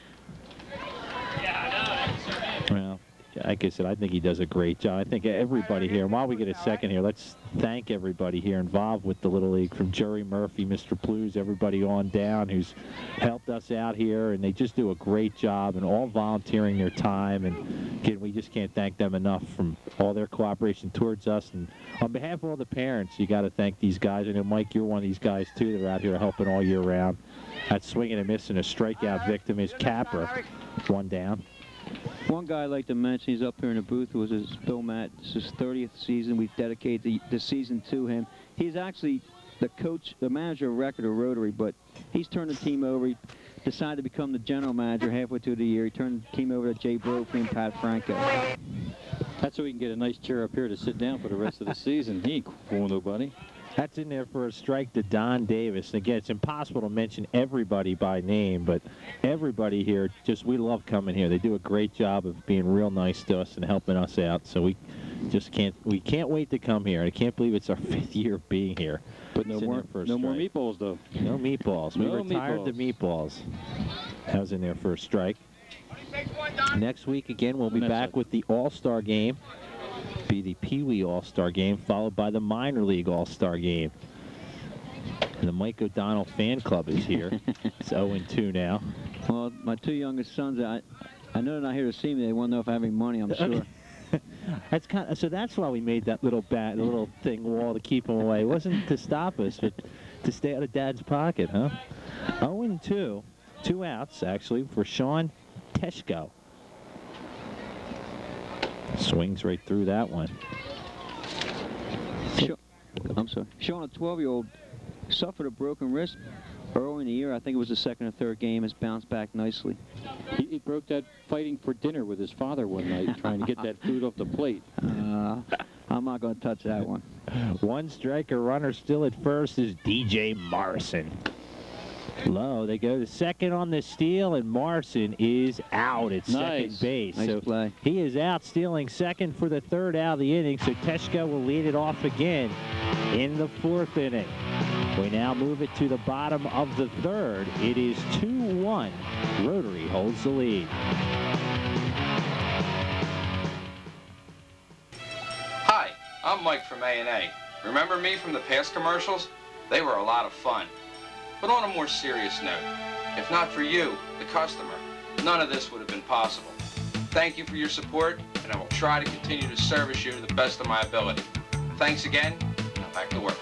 Well, like I said, I think he does a great job. I think everybody here, and while we get a second here, let's thank everybody here involved with the Little League, from Jerry Murphy, Mr. Plews, everybody on down who's helped us out here, and they just do a great job, and all volunteering their time, and again, we just can't thank them enough from all their cooperation towards us. And on behalf of all the parents, you got to thank these guys. I know, Mike, you're one of these guys, too, that are out here helping all year round. That swinging and missing a strikeout victim is Capper. 1 down. One guy I'd like to mention, he's up here in the booth, was Bill Matt. This is his 30th season. We've dedicated the season to him. He's actually the coach, the manager of record of Rotary, but he's turned the team over. He decided to become the general manager halfway through the year. He turned the team over to Jay Brophy and Pat Franco. That's so we can get a nice chair up here to sit down for the rest of the season. He ain't fooling nobody. That's in there for a strike to Don Davis. And again, it's impossible to mention everybody by name, but everybody here, we love coming here. They do a great job of being real nice to us and helping us out. So we can't wait to come here. I can't believe it's our 5th year of being here. But no more meatballs, though. No meatballs. We retired the meatballs. That was in there for a strike. Next week, again, we'll be back with the All-Star game. Be the Pee Wee All-Star game, followed by the Minor League All-Star game. And the Mike O'Donnell fan club is here. It's 0-2 now. Well, my 2 youngest sons, I know they're not here to see me. They want to know if I have any money, I'm sure. So that's why we made that little thing wall to keep them away. It wasn't to stop us, but to stay out of Dad's pocket, huh? 0-2. 2 outs, actually, for Sean Teschko. Swings right through that one. I'm sorry. Sean, a 12-year-old, suffered a broken wrist early in the year. I think it was the 2nd or 3rd game. Has bounced back nicely. He broke that fighting for dinner with his father one night, trying to get that food off the plate. I'm not going to touch that one. 1 striker runner still at first is DJ Morrison. Low. They go to second on the steal, and Morrison is out at second base. Nice play. He is out, stealing second for the 3rd out of the inning, so Teschko will lead it off again in the 4th inning. We now move it to the bottom of the 3rd. It is 2-1. Rotary holds the lead. Hi, I'm Mike from A&A. Remember me from the past commercials? They were a lot of fun. But on a more serious note, if not for you, the customer, none of this would have been possible. Thank you for your support, and I will try to continue to service you to the best of my ability. Thanks again. Now back to work.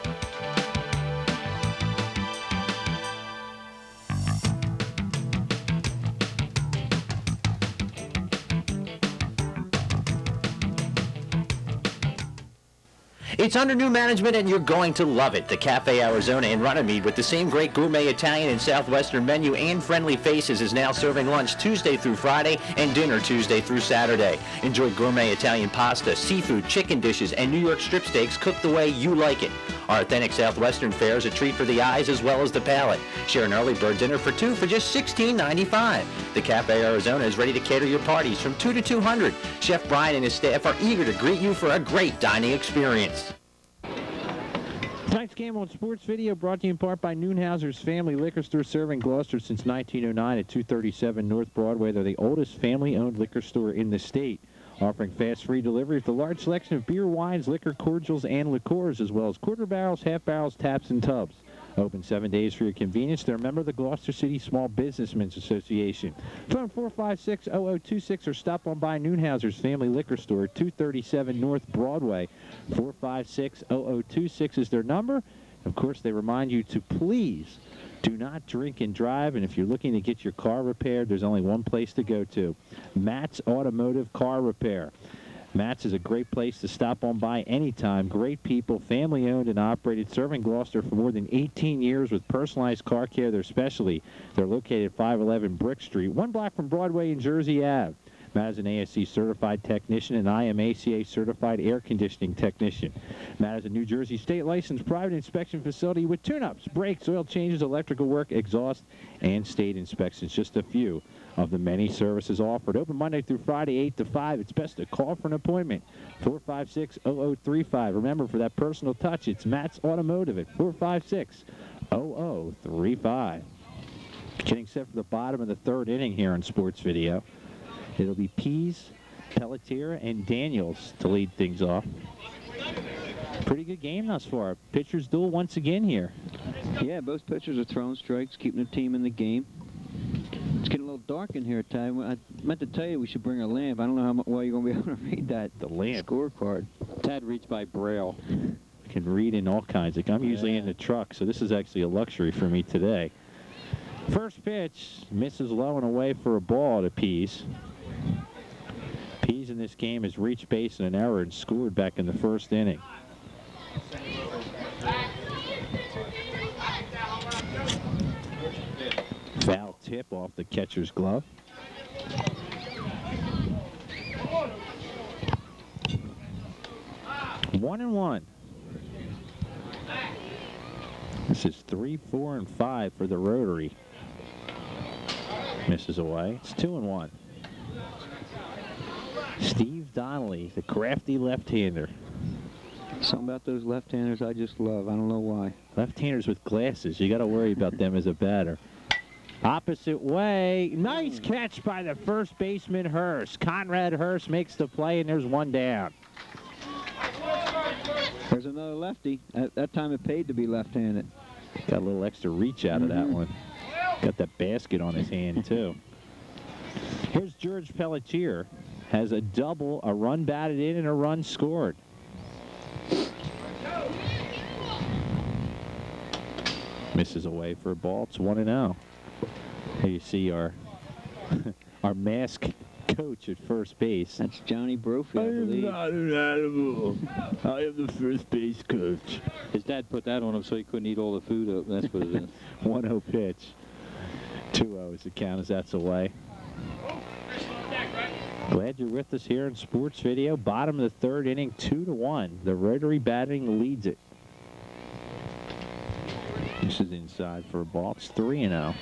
It's under new management, and you're going to love it. The Cafe Arizona in Runnymede, with the same great gourmet Italian and Southwestern menu and friendly faces, is now serving lunch Tuesday through Friday and dinner Tuesday through Saturday. Enjoy gourmet Italian pasta, seafood, chicken dishes, and New York strip steaks cooked the way you like it. Our authentic Southwestern fare is a treat for the eyes as well as the palate. Share an early bird dinner for 2 for just $16.95. The Cafe Arizona is ready to cater your parties from 2 to 200. Chef Brian and his staff are eager to greet you for a great dining experience. Tonight's game on Sports Video brought to you in part by Noonhauser's Family Liquor Store, serving Gloucester since 1909 at 237 North Broadway. They're the oldest family-owned liquor store in the state, offering fast free delivery with a large selection of beer, wines, liquor, cordials, and liqueurs, as well as quarter barrels, half barrels, taps, and tubs. Open 7 days for your convenience. They're a member of the Gloucester City Small Businessmen's Association. Phone 456-0026 or stop on by Noonhauser's Family Liquor Store, 237 North Broadway. 456-0026 is their number. Of course, they remind you to please Do not drink and drive, and if you're looking to get your car repaired, there's only one place to go to, Matt's Automotive Car Repair. Matt's is a great place to stop on by anytime. Great people, family-owned and operated, serving Gloucester for more than 18 years with personalized car care, their specialty. They're located at 511 Brick Street, 1 block from Broadway and Jersey Ave. Matt is an ASC certified technician and I am ACA certified air conditioning technician. Matt is a New Jersey state licensed private inspection facility with tune-ups, brakes, oil changes, electrical work, exhaust, and state inspections. Just a few of the many services offered. Open Monday through Friday, 8 to 5. It's best to call for an appointment. 456-0035. Remember, for that personal touch, it's Matt's Automotive at 456-0035. Getting set for the bottom of the third inning here on Sports Video. It'll be Pease, Pelletier, and Daniels to lead things off. Pretty good game thus far. Pitchers duel once again here. Yeah, both pitchers are throwing strikes, keeping the team in the game. It's getting a little dark in here, Ty. I meant to tell you we should bring a lamp. I don't know how well you're going to be able to read that scorecard. Tad reads by Braille. I can read in all kinds. Like, I'm usually in the truck, so this is actually a luxury for me today. First pitch misses low and away for a ball to Pease. Pease in this game has reached base in an error and scored back in the first inning. Foul tip off the catcher's glove. One and one. This is 3, 4, and 5 for the Rotary. Misses away. It's 2 and 1. Steve Donnelly, the crafty left-hander. Something about those left-handers I just love. I don't know why. Left-handers with glasses. You got to worry about them as a batter. Opposite way. Nice catch by the first baseman, Hurst. Conrad Hurst makes the play, and there's one down. There's another lefty. At that time, it paid to be left-handed. Got a little extra reach out of that one. Got that basket on his hand, too. Here's George Pelletier. Has a double, a run batted in, and a run scored. Misses away for a ball. It's 1-0. Here you see our our masked coach at first base. That's Johnny Brophy, I believe. Not an animal. I am the first base coach. His dad put that on him so he couldn't eat all the food up. That's what it is. 1-0 pitch. 2-0 is the count as that's away. Glad you're with us here in Sports Video. Bottom of the third inning, 2-1. The Rotary batting leads it. This is inside for a ball. It's 3-0.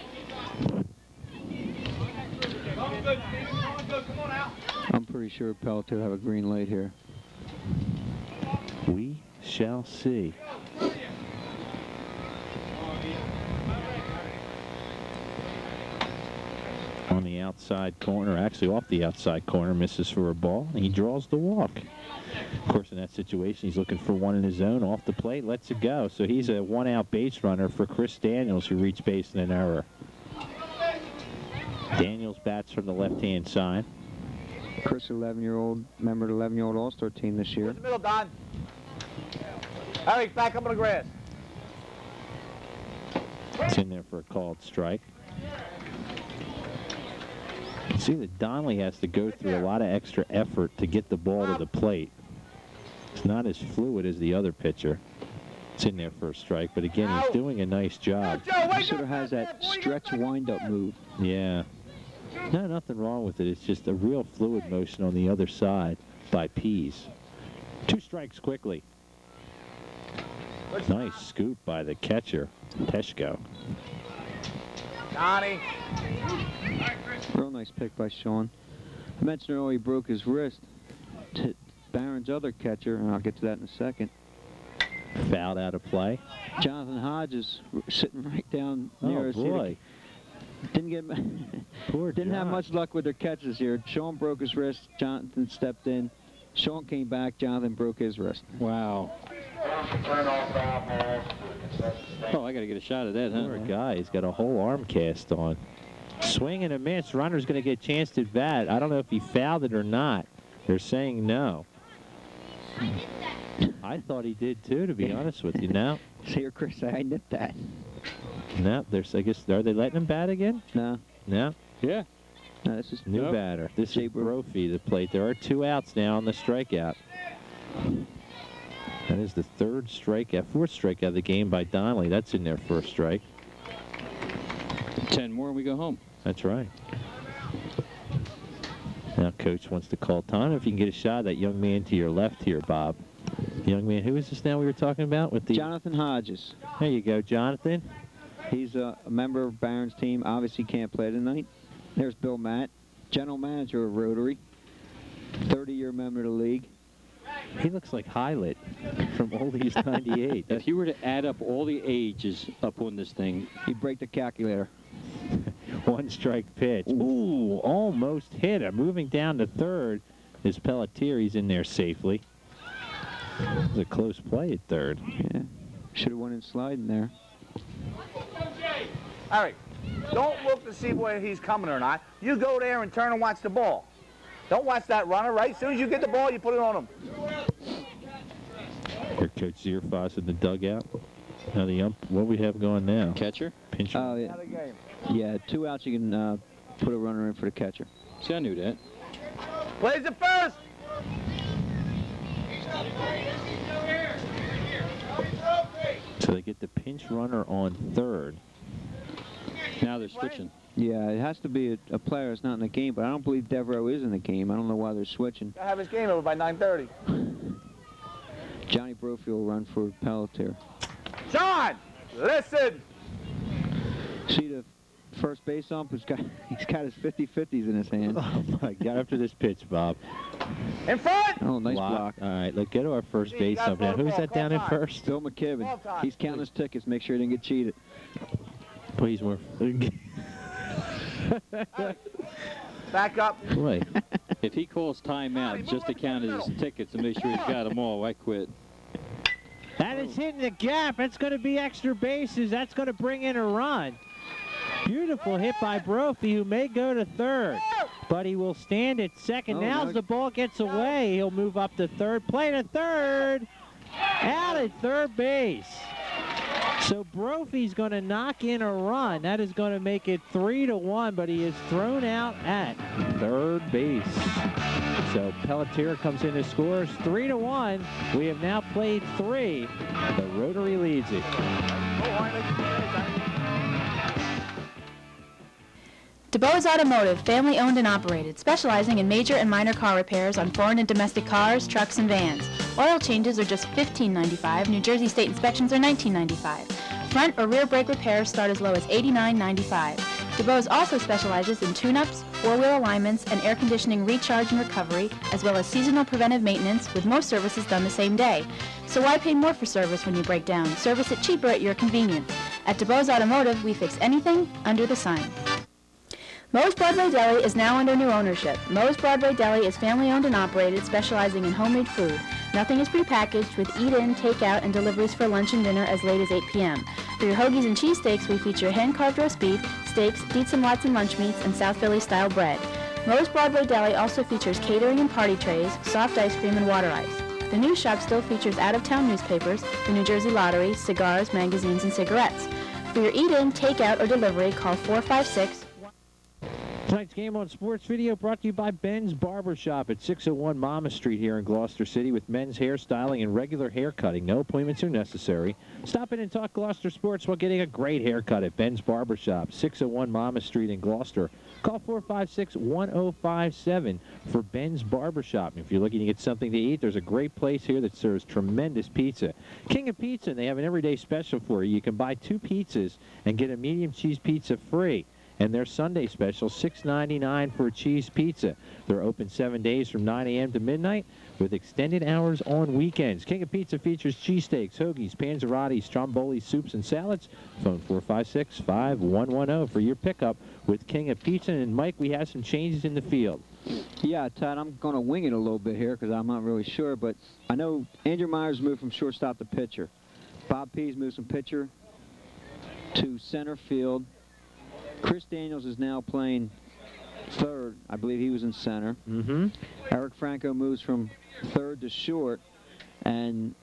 I'm pretty sure Pelletier will have a green light here. We shall see. On the outside corner, actually off the outside corner, misses for a ball, and he draws the walk. Of course, in that situation, he's looking for one in his zone, off the plate, lets it go. So he's a one-out base runner for Chris Daniels, who reached base in an error. Daniels bats from the left-hand side. Chris, 11-year-old, member of the 11-year-old All-Star team this year. In the middle, Don. Eric, back up on the grass. It's in there for a called strike. You see that Donnelly has to go through a lot of extra effort to get the ball to the plate. It's not as fluid as the other pitcher. It's in there for a strike, but again, he's doing a nice job. He sort of has that stretch wind-up move. Yeah. No, nothing wrong with it. It's just a real fluid motion on the other side by Pease. 2 strikes quickly. Nice scoop by the catcher, Teshko. Donnie. Real nice pick by Sean. I mentioned earlier he broke his wrist. Barron's other catcher, and I'll get to that in a second. Fouled out of play. Jonathan Hodges sitting right down near us. Oh, boy. Didn't have much luck with their catches here. Sean broke his wrist. Jonathan stepped in. Sean came back. Jonathan broke his wrist. Wow. Oh, I got to get a shot at that, huh? Poor guy. He's got a whole arm cast on. Swing and a miss. Runner's going to get a chance to bat. I don't know if he fouled it or not. They're saying no. I thought he did, too, to be honest with you. Now, here, Chris, I nipped that. No, there's. I guess are they letting him bat again? No. No. Yeah. No, this is New batter. This is Brophy, the plate. There are 2 outs now on the strikeout. That is the 4th strikeout of the game by Donnelly. That's in their first strike. 10 more and we go home. That's right. Now Coach wants to call time. If you can get a shot of that young man to your left here, Bob. The young man, who is this now we were talking about? With the Jonathan Hodges. There you go, Jonathan. He's a member of Barron's team. Obviously can't play tonight. There's Bill Matt, general manager of Rotary, 30-year member of the league. He looks like Highlight from Oldies 98. If you were to add up all the ages up on this thing, you'd break the calculator. 1 strike pitch. Ooh, almost hit him. Moving down to 3rd is Pelletier. He's in there safely. It was a close play at 3rd. Yeah, should have won in sliding there. All right, don't look to see whether he's coming or not. You go there and turn and watch the ball. Don't watch that runner, right? As soon as you get the ball, you put it on him. Here, Coach Zierfoss in the dugout. Now the what we have going now? Catcher? Pinch. Oh, yeah. Yeah, 2 outs, you can put a runner in for the catcher. See, I knew that. Plays it first. So they get the pinch runner on 3rd. Now they're switching. Yeah, it has to be a player that's not in the game, but I don't believe Devereaux is in the game. I don't know why they're switching. Gotta have his game over by 9:30. Johnny Brophy will run for Pelletier. John, listen. See the first base ump? He's got his 50-50s in his hand. Oh, my God. After this pitch, Bob. In front! Oh, nice block. All right, let's go to our first base ump now. Who's that down in first? Bill McKibben. He's counting his tickets. Make sure he didn't get cheated. Please, more. Back up. Boy. If he calls timeout just to count his tickets and make sure he's got them all, I quit. That is hitting the gap. That's going to be extra bases. That's going to bring in a run. Beautiful hit by Brophy, who may go to 3rd, but he will stand at 2nd. Now as the ball gets away, he'll move up to 3rd. Play to 3rd. Out at 3rd base. So Brophy's going to knock in a run. That is going to make it 3-1, but he is thrown out at 3rd base. So Pelletier comes in and scores 3-1. We have now played 3. The Rotary leads it. DeBose Automotive, family owned and operated, specializing in major and minor car repairs on foreign and domestic cars, trucks, and vans. Oil changes are just $15.95. New Jersey state inspections are $19.95. Front or rear brake repairs start as low as $89.95. DeBose also specializes in tune-ups, four-wheel alignments, and air conditioning recharge and recovery, as well as seasonal preventive maintenance, with most services done the same day. So why pay more for service when you break down? Service it cheaper at your convenience. At DeBose Automotive, we fix anything under the sun. Moe's Broadway Deli is now under new ownership. Moe's Broadway Deli is family-owned and operated, specializing in homemade food. Nothing is prepackaged, with eat-in, take-out, and deliveries for lunch and dinner as late as 8 p.m. For your hoagies and cheesesteaks, we feature hand-carved roast beef, steaks, Dietz and Watson lunch meats, and South Philly-style bread. Moe's Broadway Deli also features catering and party trays, soft ice cream, and water ice. The new shop still features out-of-town newspapers, the New Jersey Lottery, cigars, magazines, and cigarettes. For your eat-in, take-out, or delivery, call 456... Tonight's game on Sports Video brought to you by Ben's Barbershop at 601 Mama Street here in Gloucester City, with men's hairstyling and regular hair cutting. No appointments are necessary. Stop in and talk Gloucester sports while getting a great haircut at Ben's Barbershop, 601 Mama Street in Gloucester. Call 456-1057 for Ben's Barbershop. If you're looking to get something to eat, there's a great place here that serves tremendous pizza. King of Pizza, and they have an everyday special for you. You can buy 2 pizzas and get a medium cheese pizza free. And their Sunday special, $6.99 for a cheese pizza. They're open 7 days from 9 a.m. to midnight with extended hours on weekends. King of Pizza features cheesesteaks, hoagies, panzerottis, stromboli, soups, and salads. Phone 456-5110 for your pickup with King of Pizza. And, Mike, we have some changes in the field. Yeah, Todd, I'm going to wing it a little bit here because I'm not really sure. But I know Andrew Myers moved from shortstop to pitcher. Bob Pease moves from pitcher to center field. Chris Daniels is now playing third. I believe he was in center. Eric Franco moves from third to short. And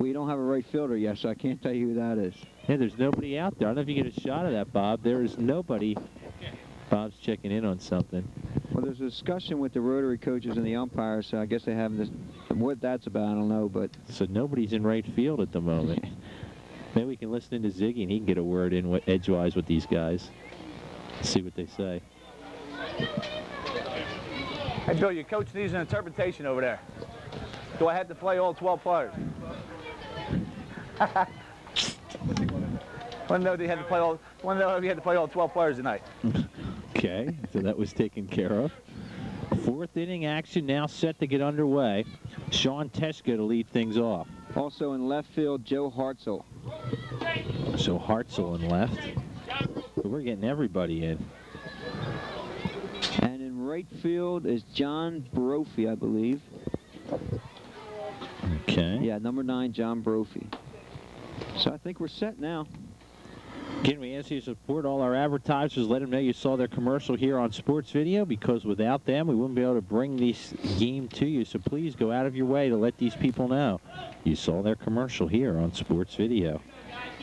We don't have a right fielder yet, so I can't tell you who that is. Yeah, there's nobody out there. I don't know if you get a shot of that, Bob. There is nobody. Bob's checking in on something. Well, there's a discussion with the Rotary coaches and the umpires, so I guess they have this. What that's about, I don't know, but... So nobody's in right field at the moment. Maybe we can listen to Ziggy, and he can get a word in edgewise with these guys. See what they say. Hey, Bill, your coach needs an interpretation over there. Do I have to play all 12 players? Want to know if he had to play all? Want to know if he had to play all 12 players tonight? Okay, so that was taken care of. Fourth inning action now set to get underway. Sean Teschko to lead things off. Also in left field, Joe Hartzell. So Hartzell in left. But we're getting everybody in. And in right field is John Brophy, I believe. Okay. Yeah, number 9, John Brophy. So I think we're set now. Again, we ask you to support all our advertisers. Let them know you saw their commercial here on Sports Video, because without them, we wouldn't be able to bring this game to you. So please go out of your way to let these people know you saw their commercial here on Sports Video.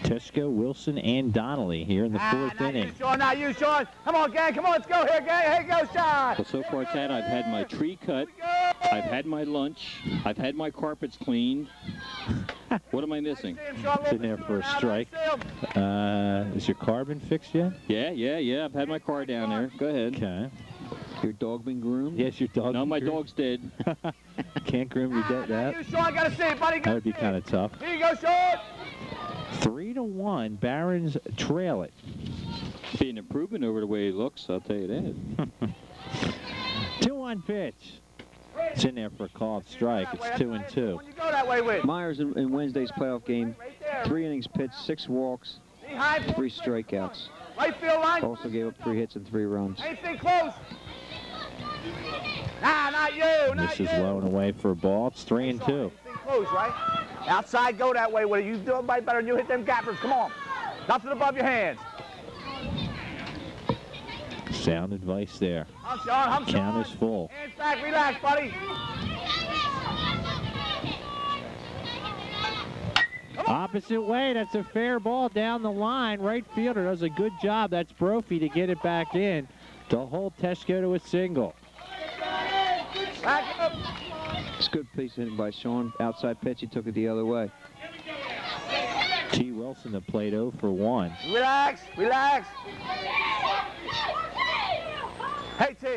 Teschko, Wilson, and Donnelly here in the fourth inning. Not you, Sean. Come on, gang. Come on, let's go here, gang. Here you go, Sean. Well, so far, Ted, I've had my tree cut. I've had my lunch. I've had my carpets cleaned. What am I missing? Sitting there for a strike. Is your car been fixed yet? Yeah. I've had my car down there. Go ahead. Okay. Your dog been groomed? Yes, your dog. No, my dog's dead. Can't groom your dog. You, Sean, gotta see it, buddy. That would be kind of tough. Here you go, Sean. 3-1. Barons trail it. Be an improvement over the way he looks, I'll tell you that. 2-1 pitch. It's in there for a called strike. It's 2-2. Myers in Wednesday's playoff game, 3 innings pitched, 6 walks, 3 strikeouts. Right field line. Also gave up 3 hits and 3 runs. Anything close? Nah, not you. This is low and away for a ball. It's 3-2. Anything close, right? Outside, go that way. What you do might better than you hit them gappers. Come on. Nothing above your hands. Sound advice there. I'm Sean. Count is full. Hands back, relax, buddy. Opposite way. That's a fair ball down the line. Right fielder does a good job. That's Brophy to get it back in to hold Teschko to a single. Back up. It's good piece hitting by Sean. Outside pitch, he took it the other way. T. Wilson that played 0 for 1. Relax. Hey, T.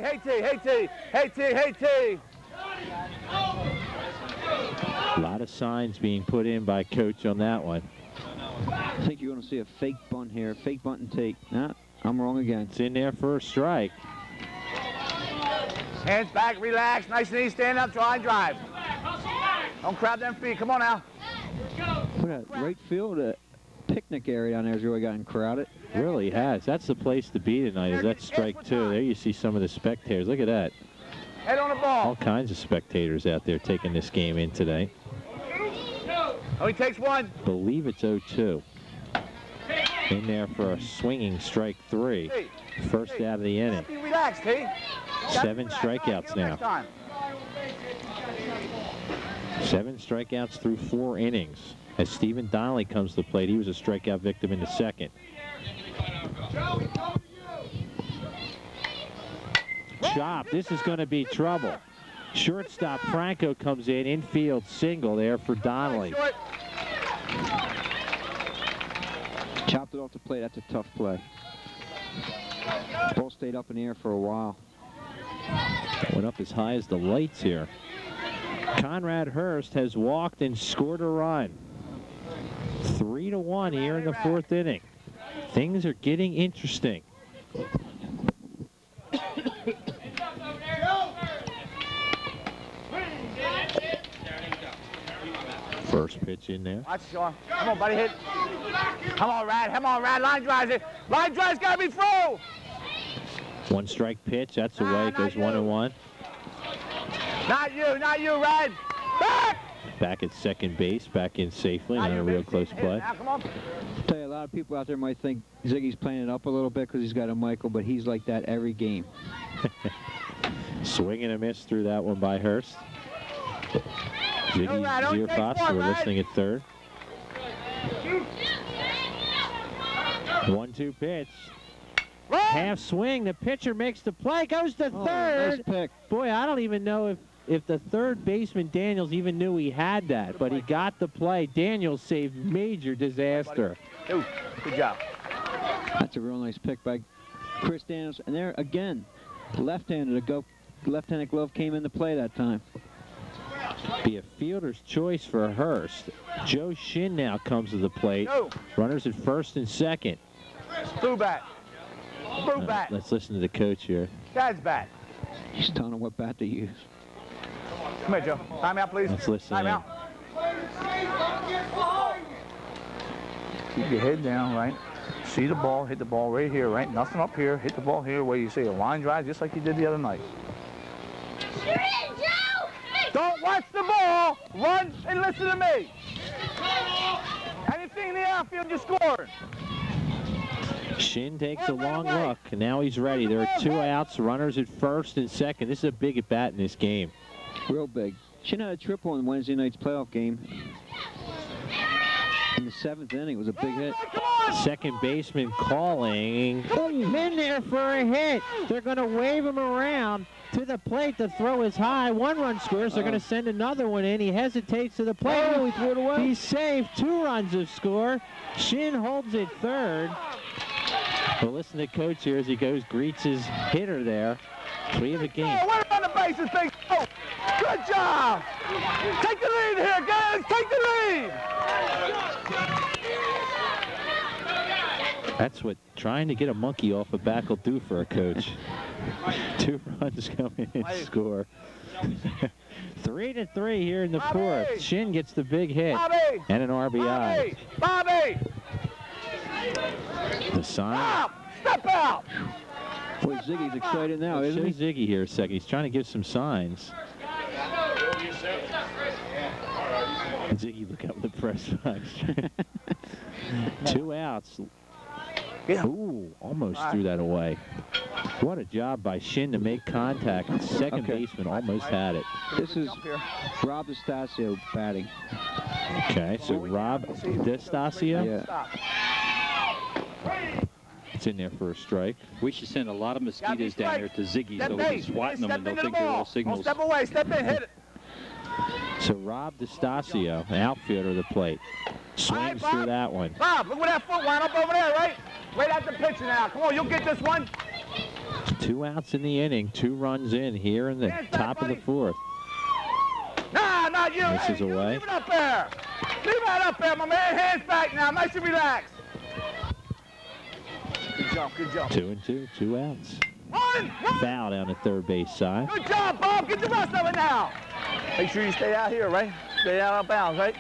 A lot of signs being put in by Coach on that one. I think you're going to see a fake bunt here. Fake bunt and take. Nah, I'm wrong again. It's in there for a strike. Hands back, relax. Nice and easy. Stand up, try and drive. Don't crowd them feet. Come on now. What a right field picnic area down there has really gotten crowded. Really has. That's the place to be tonight, is that strike 2. There you see some of the spectators. Look at that. Head on the ball. All kinds of spectators out there taking this game in today. Oh, he takes 1. Believe it's 0-2. In there for a swinging strike 3. First out of the inning. Relax, T. 7 strikeouts now. 7 strikeouts through 4 innings. As Stephen Donnelly comes to the plate, he was a strikeout victim in the second. Chop. This is going to be trouble. Shortstop Franco comes in. Infield single there for Donnelly. Chopped it off the plate. That's a tough play. Ball stayed up in the air for a while. Went up as high as the lights here. Conrad Hurst has walked and scored a run. 3-1 here in the 4th inning. Things are getting interesting. First pitch in there. Watch, Sean. Come on, buddy, hit. Come on, Rad. Line drives it. Line drive's got to be through. 1 strike pitch. That's away. It goes 1-1. Not you, Rad. Back! Back at second base. Back in safely. Not a real close play. Now, come on. I'll tell you, a lot of people out there might think Ziggy's playing it up a little bit because he's got a Michael, but he's like that every game. Swing and a miss through that one by Hurst. Ziggy, dear thoughts, we're listening at third. 1-2 pitch. Half swing, the pitcher makes the play, goes to third. Nice pick. Boy, I don't even know if the third baseman, Daniels, even knew he had that, but he got the play. Daniels saved major disaster. Good job. That's a real nice pick by Chris Daniels. And there, again, left-handed glove came into play that time. Be a fielder's choice for Hurst. Joe Shin now comes to the plate. Runners at first and second. Through bat. Through bat. Let's listen to the coach here. Dad's bat. He's telling him what bat to use. Come here, Joe. Time out, please. Let's listen Time in. out. Keep your head down, right? See the ball, hit the ball right here, right? Nothing up here. Hit the ball here where you see a line drive, just like you did the other night. Don't watch the ball. Run and listen to me. Anything in the outfield, you're scoring. Shin takes a long look, and now he's ready. There are 2 outs, runners at first and second. This is a big at-bat in this game. Real big. Shin had a triple in Wednesday night's playoff game. In the 7th inning, it was a big hit. Second baseman calling. In there for a hit. They're going to wave him around to the plate. The throw is high. 1-run scores. They're going to send another one in. He hesitates to the plate. Oh, he threw it away. He's safe. 2 runs of score. Shin holds it third. Well, listen to Coach here as he goes, greets his hitter there. 3 of the game. Oh, we're on the bases, big. Oh, good job. Take the lead here, guys. Take the lead. That's what trying to get a monkey off a back will do for a coach. 2 runs coming in score. 3-3 here in the 4th. Shin gets the big hit and an RBI. Bobby! The sign. Step out! Boy, Ziggy's excited now, isn't he? Show Ziggy here a second. He's trying to give some signs. Ziggy, look up the press box. 2 outs. Ooh, almost threw that away. What a job by Shin to make contact. Second baseman almost had it. This is Rob DeStasio batting. Okay, so Rob DeStasio. Yeah. It's in there for a strike. We should send a lot of mosquitoes down there to Ziggy so we can swat them and they'll think they're little signals. Step away, step in, hit it. So Rob DeStasio, an outfielder of the plate, swings through that one. Bob, look where that foot wound up over there, right? Wait at the pitcher now. Come on, you'll get this one. 2 outs in the inning, 2 runs in here in the top of the 4th. Nah, not you. This is away. Leave it up there. Leave that up there, my man. Hands back now. Nice and relaxed. Good job, good job. 2-2, 2 outs. Run! Foul down the third base side. Good job, Bob. Get the rest of it now. Make sure you stay out here, right? Stay out of bounds, right?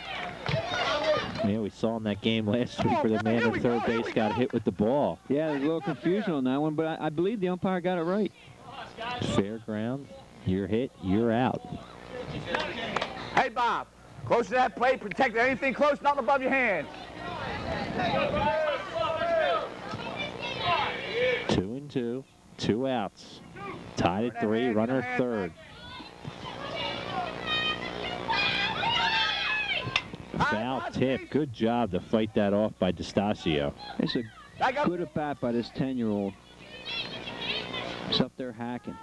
Yeah, we saw in that game last week where the man at third base got hit with the ball. Yeah, there's a little confusion on that one, but I believe the umpire got it right. Fair ground. You're hit, you're out. Hey, Bob. Close to that plate. Protect anything close, nothing above your hand. 2-2, 2 outs. Tied at 3, runner at third. Foul tip. Good job to fight that off by DeStasio. It's a good at bat by this 10-year-old. He's up there hacking.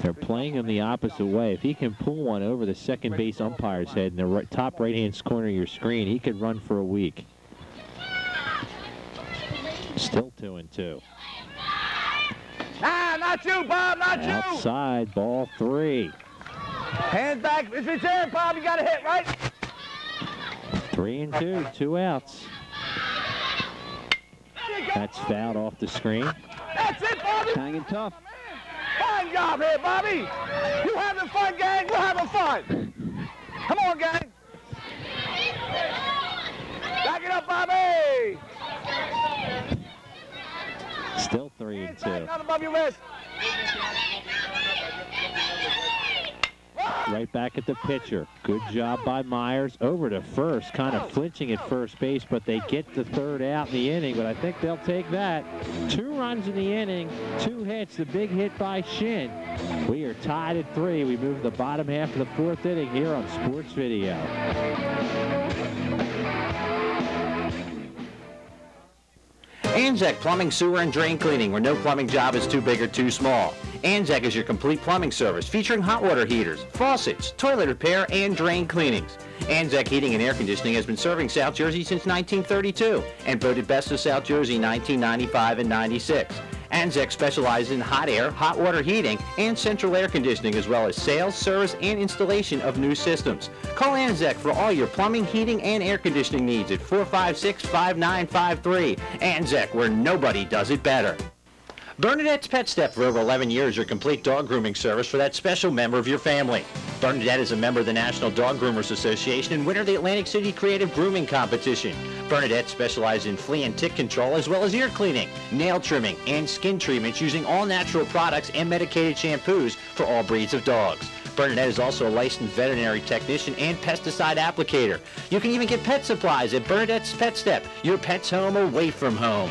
They're playing him the opposite way. If he can pull one over the second base umpire's head in the top right-hand corner of your screen, he could run for a week. Still 2-2. Nah, not you, Bob, not you. Outside, ball 3. Hands back. If it's there, Bob, you got to hit, right? 3-2, 2 outs. That's fouled off the screen. That's it, Bobby. Hanging tough. Fine job here, Bobby. You having fun, gang? We're having fun. Come on, gang. Back it up, Bobby. Still 3-2. Not above your wrist. Run! Right back at the pitcher. Good job by Myers. Over to first, kind of flinching at first base, but they get the third out in the inning, but I think they'll take that. 2 runs in the inning, 2 hits, the big hit by Shin. We are tied at 3. We move to the bottom half of the 4th inning here on Sports Video. Anzac Plumbing, Sewer, and Drain Cleaning, where no plumbing job is too big or too small. Anzac is your complete plumbing service, featuring hot water heaters, faucets, toilet repair, and drain cleanings. Anzac Heating and Air Conditioning has been serving South Jersey since 1932 and voted Best of South Jersey 1995 and 96. Anzac specializes in hot air, hot water heating, and central air conditioning, as well as sales, service, and installation of new systems. Call Anzac for all your plumbing, heating, and air conditioning needs at 456-5953. Anzac, where nobody does it better. Bernadette's Pet Step, for over 11 years, your complete dog grooming service for that special member of your family. Bernadette is a member of the National Dog Groomers Association and winner of the Atlantic City Creative Grooming Competition. Bernadette specializes in flea and tick control, as well as ear cleaning, nail trimming, and skin treatments using all natural products and medicated shampoos for all breeds of dogs. Bernadette is also a licensed veterinary technician and pesticide applicator. You can even get pet supplies at Bernadette's Pet Step, your pet's home away from home.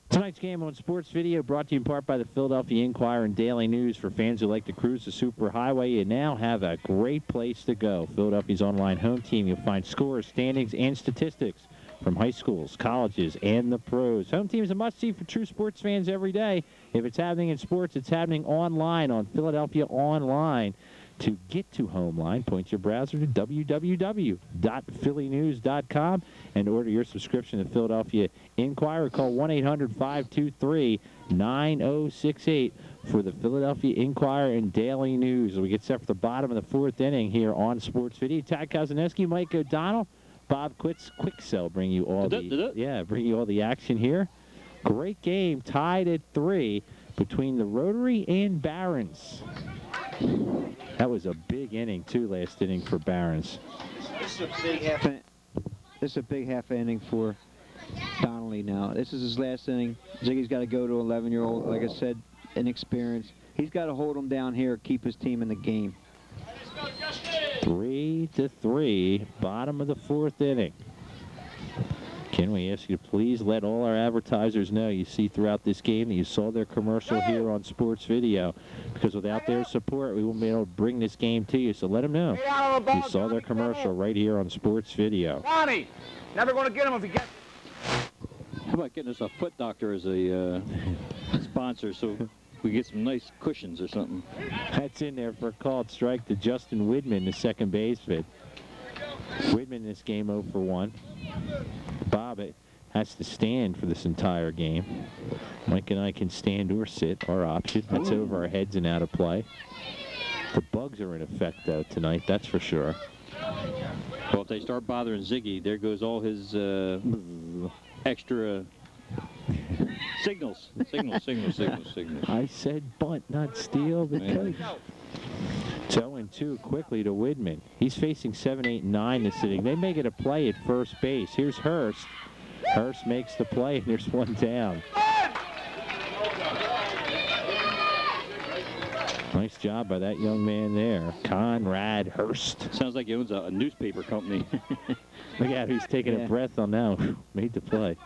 Tonight's game on Sports Video brought to you in part by the Philadelphia Inquirer and Daily News. For fans who like to cruise the superhighway, you now have a great place to go. Philadelphia's online home team. You'll find scores, standings, and statistics from high schools, colleges, and the pros. Home team is a must-see for true sports fans every day. If it's happening in sports, it's happening online on Philadelphia Online. To get to Homeline, point your browser to www.phillynews.com and order your subscription to Philadelphia Inquirer. Call 1-800-523-9068 for the Philadelphia Inquirer and Daily News. We get set for the bottom of the 4th inning here on Sports Video. Tad Kozaneski, Mike O'Donnell, Bob Quicksell bring you all the action here. Great game, tied at 3 between the Rotary and Barons. That was a big inning, too, last inning for Barons. This is a big half inning for Donnelly now. This is his last inning. Ziggy's got to go to 11-year-old, like I said, inexperienced. He's got to hold him down here, keep his team in the game. 3-3, bottom of the 4th inning. Can we ask you to please let all our advertisers know you see throughout this game that you saw their commercial here on Sports Video, because without their support, we won't be able to bring this game to you. So let them know you saw their commercial right here on Sports Video. Bonnie, never going to get him if he gets. How about getting us a foot doctor as a sponsor so we get some nice cushions or something? That's in there for a called strike to Justin Widman, the second baseman. Widman in this game 0 for 1. Bob has to stand for this entire game. Mike and I can stand or sit, our option. That's over our heads and out of play. The bugs are in effect, though, tonight, that's for sure. Well, if they start bothering Ziggy, there goes all his extra signals. Signals. I said bunt, not steal. The coach. 0-2 quickly to Widman. He's facing 7, 8, 9 this inning. They may get a play at first base. Here's Hurst. Hurst makes the play, and there's one down. Nice job by that young man there, Conrad Hurst. Sounds like he owns a newspaper company. Look at he's taking a breath on now. Made the play.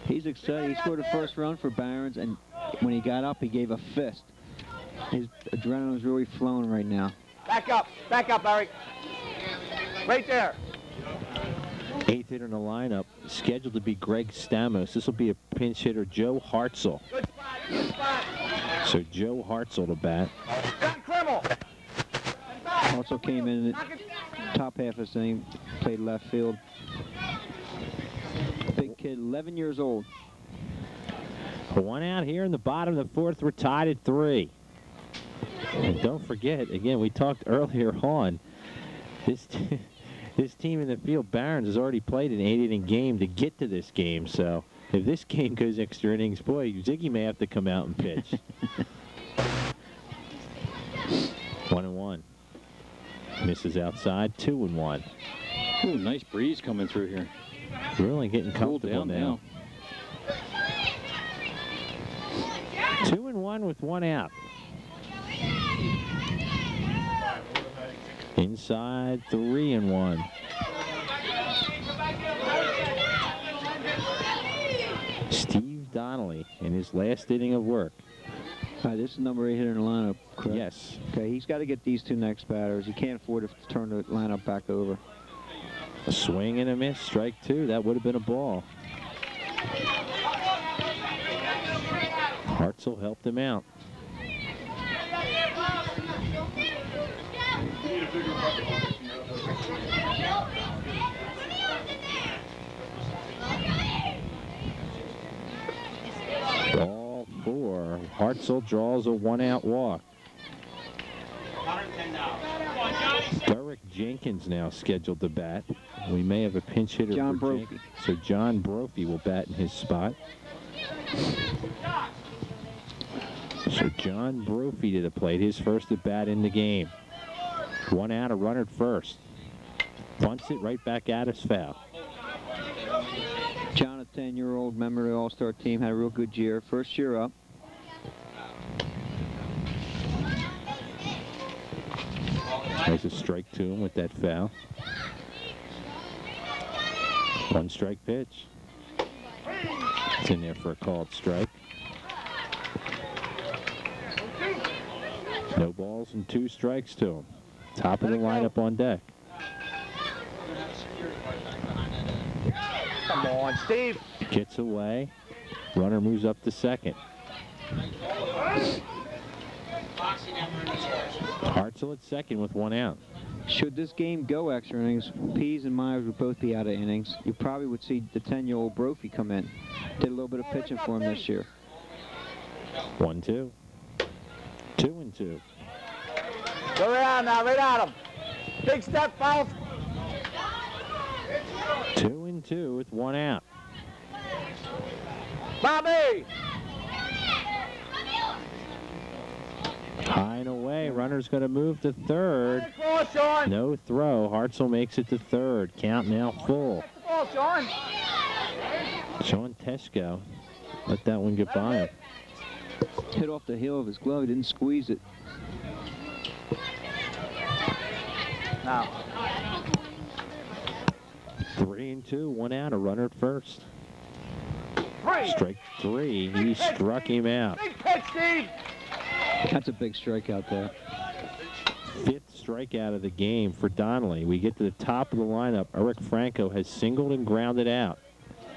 He's excited. He scored a first run for Barons, and when he got up, he gave a fist. His adrenaline's really flowing right now. Back up, Larry. Right there. 8th hitter in the lineup, scheduled to be Greg Stamos. This will be a pinch hitter, Joe Hartzell. Good spot. So Joe Hartzell to bat. Also came in the top half of the inning, played left field. Big kid, 11 years old. One out here in the bottom of the 4th. We're tied at 3. And don't forget, again, we talked earlier on, this team in the field, Barons, has already played an 8-inning game to get to this game. So if this game goes extra innings, boy, Ziggy may have to come out and pitch. 1-1. Misses outside, 2-1. Ooh, nice breeze coming through here. Really getting comfortable now. 2-1 with 1 out. Inside, 3-1. Steve Donnelly in his last inning of work. This is number 8 hitter in the lineup, correct? Yes. Okay, he's got to get these 2 next batters. He can't afford to turn the lineup back over. A swing and a miss, strike 2. That would have been a ball. Hartzell helped him out. Ball 4. Hartzell draws a 1-out walk. Derek Jenkins now scheduled to bat. We may have a pinch hitter John for Brophy. Jenkins. So John Brophy will bat in his spot. So John Brophy to the plate, his first at bat in the game. 1 out, a runner at first. Bunts it right back out as foul. John, a 10-year-old member of the All-Star team, had a real good year. First year up. There's a strike to him with that foul. 1 strike pitch. It's in there for a called strike. No balls and 2 strikes to him. Top of the lineup on deck. Come on, Steve. Gets away. Runner moves up to second. Hartzell at second with 1 out. Should this game go extra innings, Pease and Myers would both be out of innings. You probably would see the 10-year-old Brophy come in. Did a little bit of pitching for him this year. 1-2. 2-2. Go around now, right at him. Big step, foul. 2-2 with 1 out. Bobby! High and away. Runner's going to move to third. Ball, Sean. No throw. Hartzell makes it to third. Count now full. Ball, Sean. Sean Teschko let that one get by him. Hit off the heel of his glove. He didn't squeeze it. Now. 3-2. 1 out. A runner at first. 3. Strike 3. He struck him out. Big pitch, Steve. That's a big strikeout there. 5th strikeout of the game for Donnelly. We get to the top of the lineup. Eric Franco has singled and grounded out.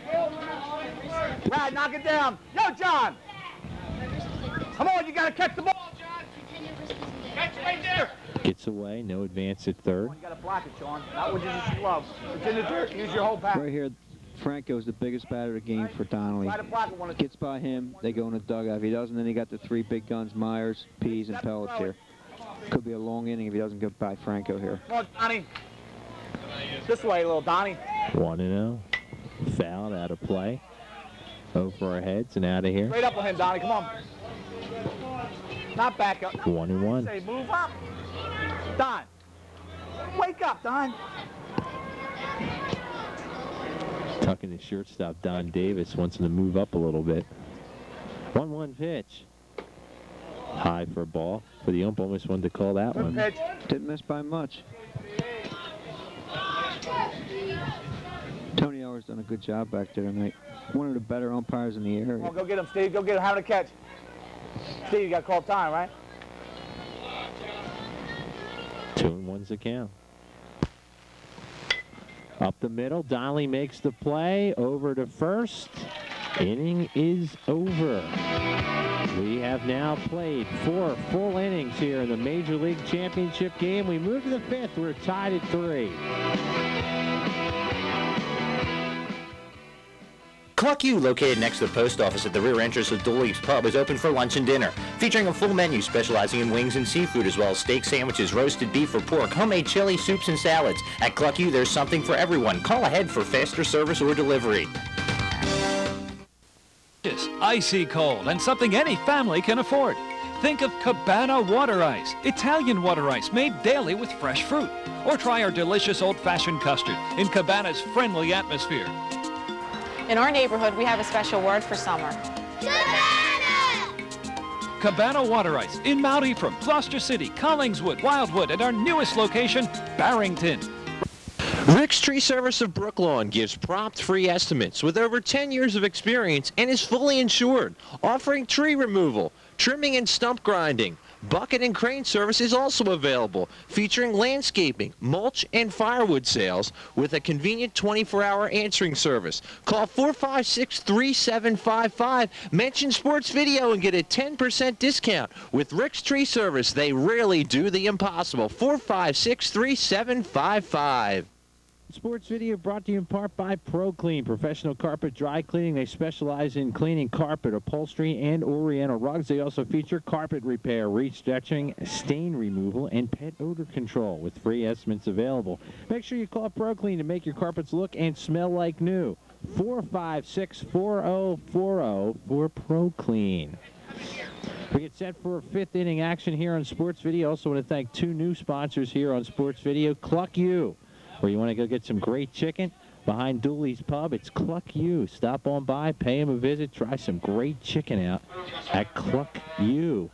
Brad, knock it down. Yo, John. Come on, you got to catch the ball, John. Catch it right there. Gets away. No advance at third. You got to block it, Sean. Not with just your glove. It's in the dirt. Use your whole back. Right here, Franco's the biggest batter of the game for Donnelly. Try to block it when it's... Gets by him, they go in the dugout. If he doesn't, then he got the 3 big guns, Myers, Pease, and Pelletier. Could be a long inning if he doesn't get by Franco here. Come on, Donnie. This way, little Donnie. 1-0. Fouled out of play. Over our heads and out of here. Straight up on him, Donnie. Come on. Not back up. 1-1. Say, move up. Don. Wake up, Don. Tucking the shortstop, Don Davis, wants him to move up a little bit. 1-1 pitch. High for a ball, but the ump almost wanted to call that one. Pitch. Didn't miss by much. Tony Eller's done a good job back there tonight. One of the better umpires in the area. Come on, go get him, Steve. Go get him. Having a catch. Steve, you got to call time, right? 2-1's the count. Up the middle, Donnelly makes the play, over to first. Inning is over. We have now played 4 full innings here in the Major League Championship game. We move to the 5th. We're tied at 3. Cluck U, located next to the post office at the rear entrance of Dooley's Pub, is open for lunch and dinner, featuring a full menu specializing in wings and seafood, as well as steak sandwiches, roasted beef or pork, homemade chili, soups, and salads. At Cluck U, there's something for everyone. Call ahead for faster service or delivery. Icy cold and something any family can afford. Think of Cabana Water Ice, Italian water ice made daily with fresh fruit. Or try our delicious old-fashioned custard in Cabana's friendly atmosphere. In our neighborhood, we have a special word for summer. Cabana Water Ice in Mount Ephraim, Gloucester City, Collingswood, Wildwood, and our newest location, Barrington. Rick's Tree Service of Brooklawn gives prompt free estimates with over 10 years of experience and is fully insured, offering tree removal, trimming and stump grinding. Bucket and crane service is also available, featuring landscaping, mulch, and firewood sales with a convenient 24-hour answering service. Call 456-3755, mention Sports Video, and get a 10% discount. With Rick's Tree Service, they rarely do the impossible. 456-3755. Sports Video brought to you in part by ProClean, professional carpet dry cleaning. They specialize in cleaning carpet, upholstery, and Oriental rugs. They also feature carpet repair, restretching, stain removal, and pet odor control with free estimates available. Make sure you call ProClean to make your carpets look and smell like new. 456-4040 for ProClean. We get set for fifth inning action here on Sports Video. Also want to thank two new sponsors here on Sports Video. Cluck You, where you want to go get some great chicken behind Dooley's Pub. It's Cluck You. Stop on by, pay him a visit, try some great chicken out at Cluck You.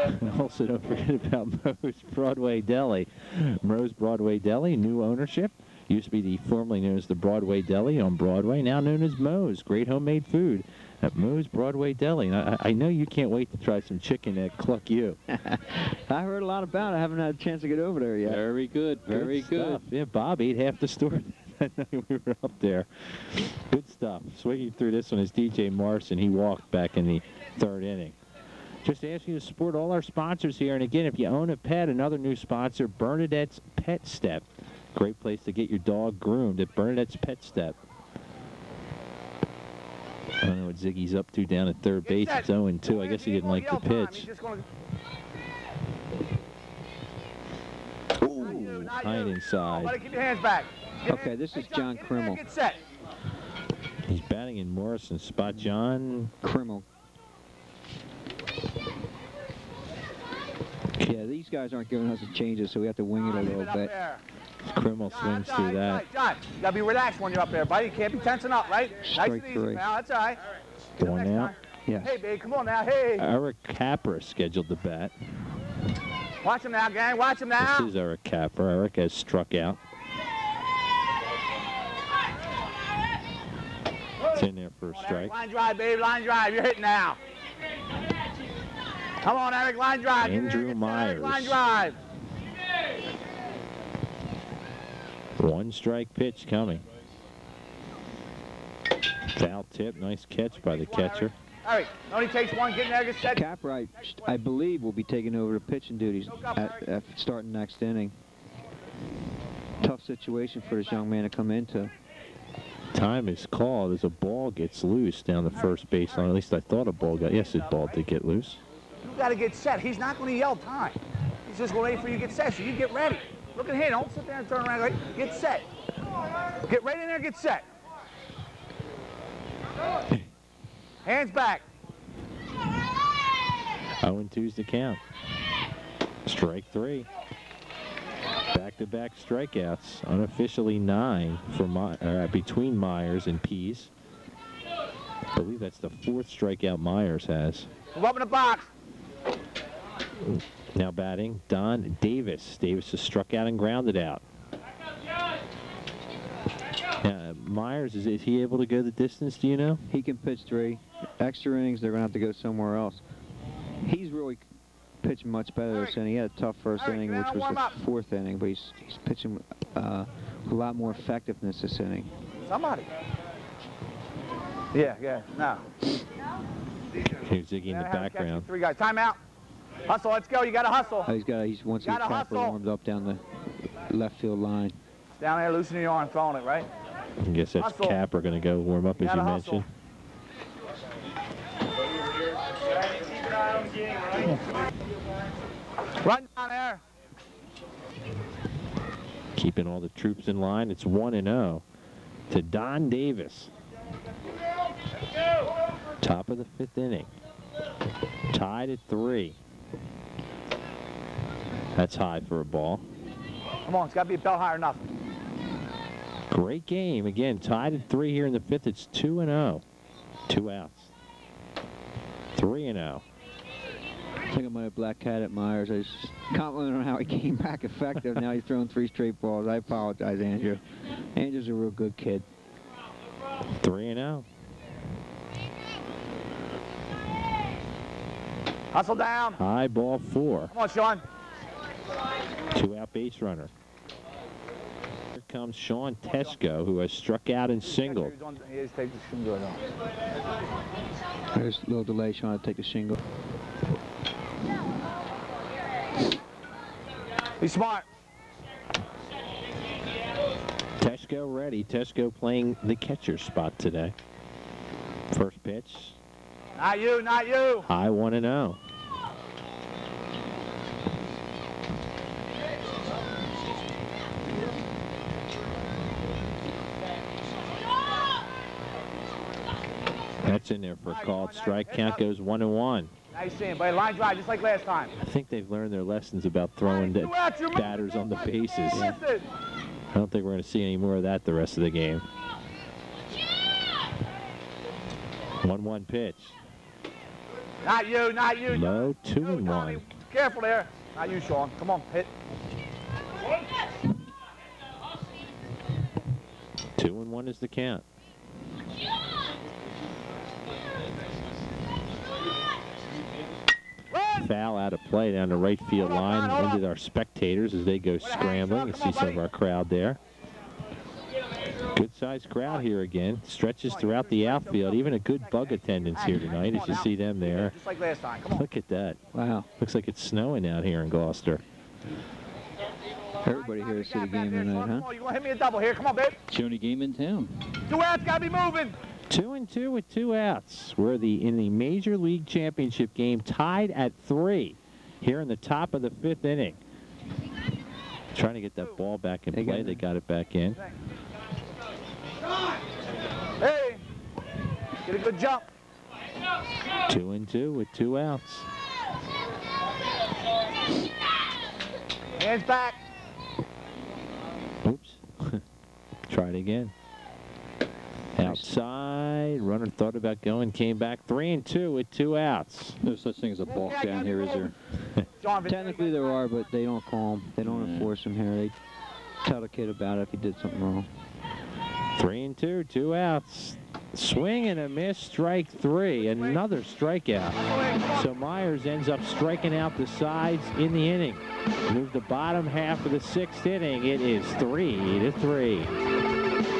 And also don't forget about Moe's Broadway Deli. Moe's Broadway Deli, new ownership. Used to be the formerly known as the Broadway Deli on Broadway, now known as Moe's. Great homemade food at Moe's Broadway Deli. And I know you can't wait to try some chicken at Cluck You. I heard a lot about it. I haven't had a chance to get over there yet. Very good, very good. Yeah, Bob ate half the store that night we were up there. Good stuff. Swinging through this one is DJ Morrison. He walked back in the third inning. Just ask you to support all our sponsors here. And again, if you own a pet, another new sponsor, Bernadette's Pet Step. Great place to get your dog groomed at Bernadette's Pet Step. I don't know what Ziggy's up to down at third base. It's 0-2. I guess he didn't like the pitch. Ooh, high and inside. Keep your hands back. Okay, this is John Krimmel. Get set. He's batting in Morrison's spot. John Krimmel. Yeah, these guys aren't giving us the changes, so we have to wing it a little bit. Krimmel swings through that. John, you got to be relaxed when you're up there, buddy. You can't be tensing up, right? Strike nice and easy, three. Now, that's all right. One out. Yes. Hey, babe, come on now. Hey. Eric Capra scheduled to bat. Watch him now, gang. Watch him now. This is Eric Capra. Eric has struck out. It's in there for a strike. Line drive, babe. Line drive. You're hitting now. Come on, Eric. Line drive. Andrew Myers. Eric, line drive. One strike pitch coming. Foul tip. Nice catch by the catcher. Eric, only takes one. Get in there. Get set. Capra, I believe, will be taking over the pitching duties at starting next inning. Tough situation for this young man to come into. Time is called as a ball gets loose down the first base line. At least I thought a ball got. Yes, the ball did get loose. You got to get set. He's not going to yell time. He's just going to wait for you to get set. So you get ready. Look at him. Don't sit there and turn around. Get set. Get right in there. Get set. Hands back. 0-2's the count. Strike three. Back-to-back strikeouts. Unofficially 9 for between Myers and Pease. I believe that's the 4th strikeout Myers has. Move up in the box. Now batting, Don Davis. Davis has struck out and grounded out. Myers, is he able to go the distance, do you know? He can pitch 3. Extra innings, they're going to have to go somewhere else. He's really pitching much better this inning. He had a tough first inning, which was the 4th inning, but he's pitching a lot more effectiveness this inning. Somebody. Yeah, no. Here's Ziggy in the background. 3 guys. Time out. Hustle, let's go. You got to hustle. He wants to get Capra warmed up down the left field line. Down there, loosening your arm, throwing it, right? I guess that's Capra going to go warm up, as you mentioned. Run down there. Keeping all the troops in line. It's 1-0 to Don Davis. Top of the 5th inning. Tied at 3. That's high for a ball. Come on, it's got to be a bell high or nothing. Great game. Again, tied at 3 here in the 5th. It's 2-0. 2 outs. 3-0. think I might have black cat at Myers. I just complimented on how he came back effective. Now he's throwing 3 straight balls. I apologize, Andrew. Andrew's a real good kid. 3-0. Hustle down. High ball 4. Come on, Sean. 2-out base runner. Here comes Sean Tesco, who has struck out and singled. Here's take the shingle off. There's a little delay, Sean, to take the shingle. Be smart. Tesco ready. Tesco playing the catcher spot today. First pitch. Not you, not you. High 1-0. That's in there for a called strike. Count goes 1-1. Nice seeing, buddy. Line drive, just like last time. I think they've learned their lessons about throwing the batters on the bases. I don't think we're going to see any more of that the rest of the game. 1-1 pitch. Not you, not you. Low, 2-1. Careful there. Not you, Sean. Come on, hit. 2-1 is the count. Foul out of play down the right field line into our spectators as they go scrambling. You see some of our crowd there. Good-sized crowd here again. Stretches throughout the outfield. Even a good bug attendance here tonight as you see them there. Just like last time. Come on. Look at that. Wow. Looks like it's snowing out here in Gloucester. Everybody here to see the game tonight, huh? You gonna hit me a double here? Come on, babe. It's the only game in town. 2 outs, gotta be moving. 2-2 with 2 outs. We're in the Major League Championship game, tied at 3 here in the top of the 5th inning. Trying to get that ball back in play. They got it back in. Hey, get a good jump. 2-2 with 2 outs. Hands back. Oops. Try it again. Outside, runner thought about going, came back 3-2 with 2 outs. No such thing as a balk down here, is there? Technically there are, but they don't call him. They don't enforce him here. They tell the kid about it if he did something wrong. 3-2, 2 outs. Swing and a miss, strike 3. Another strikeout. So Myers ends up striking out the sides in the inning. Move the bottom half of the 6th inning. It is 3-3.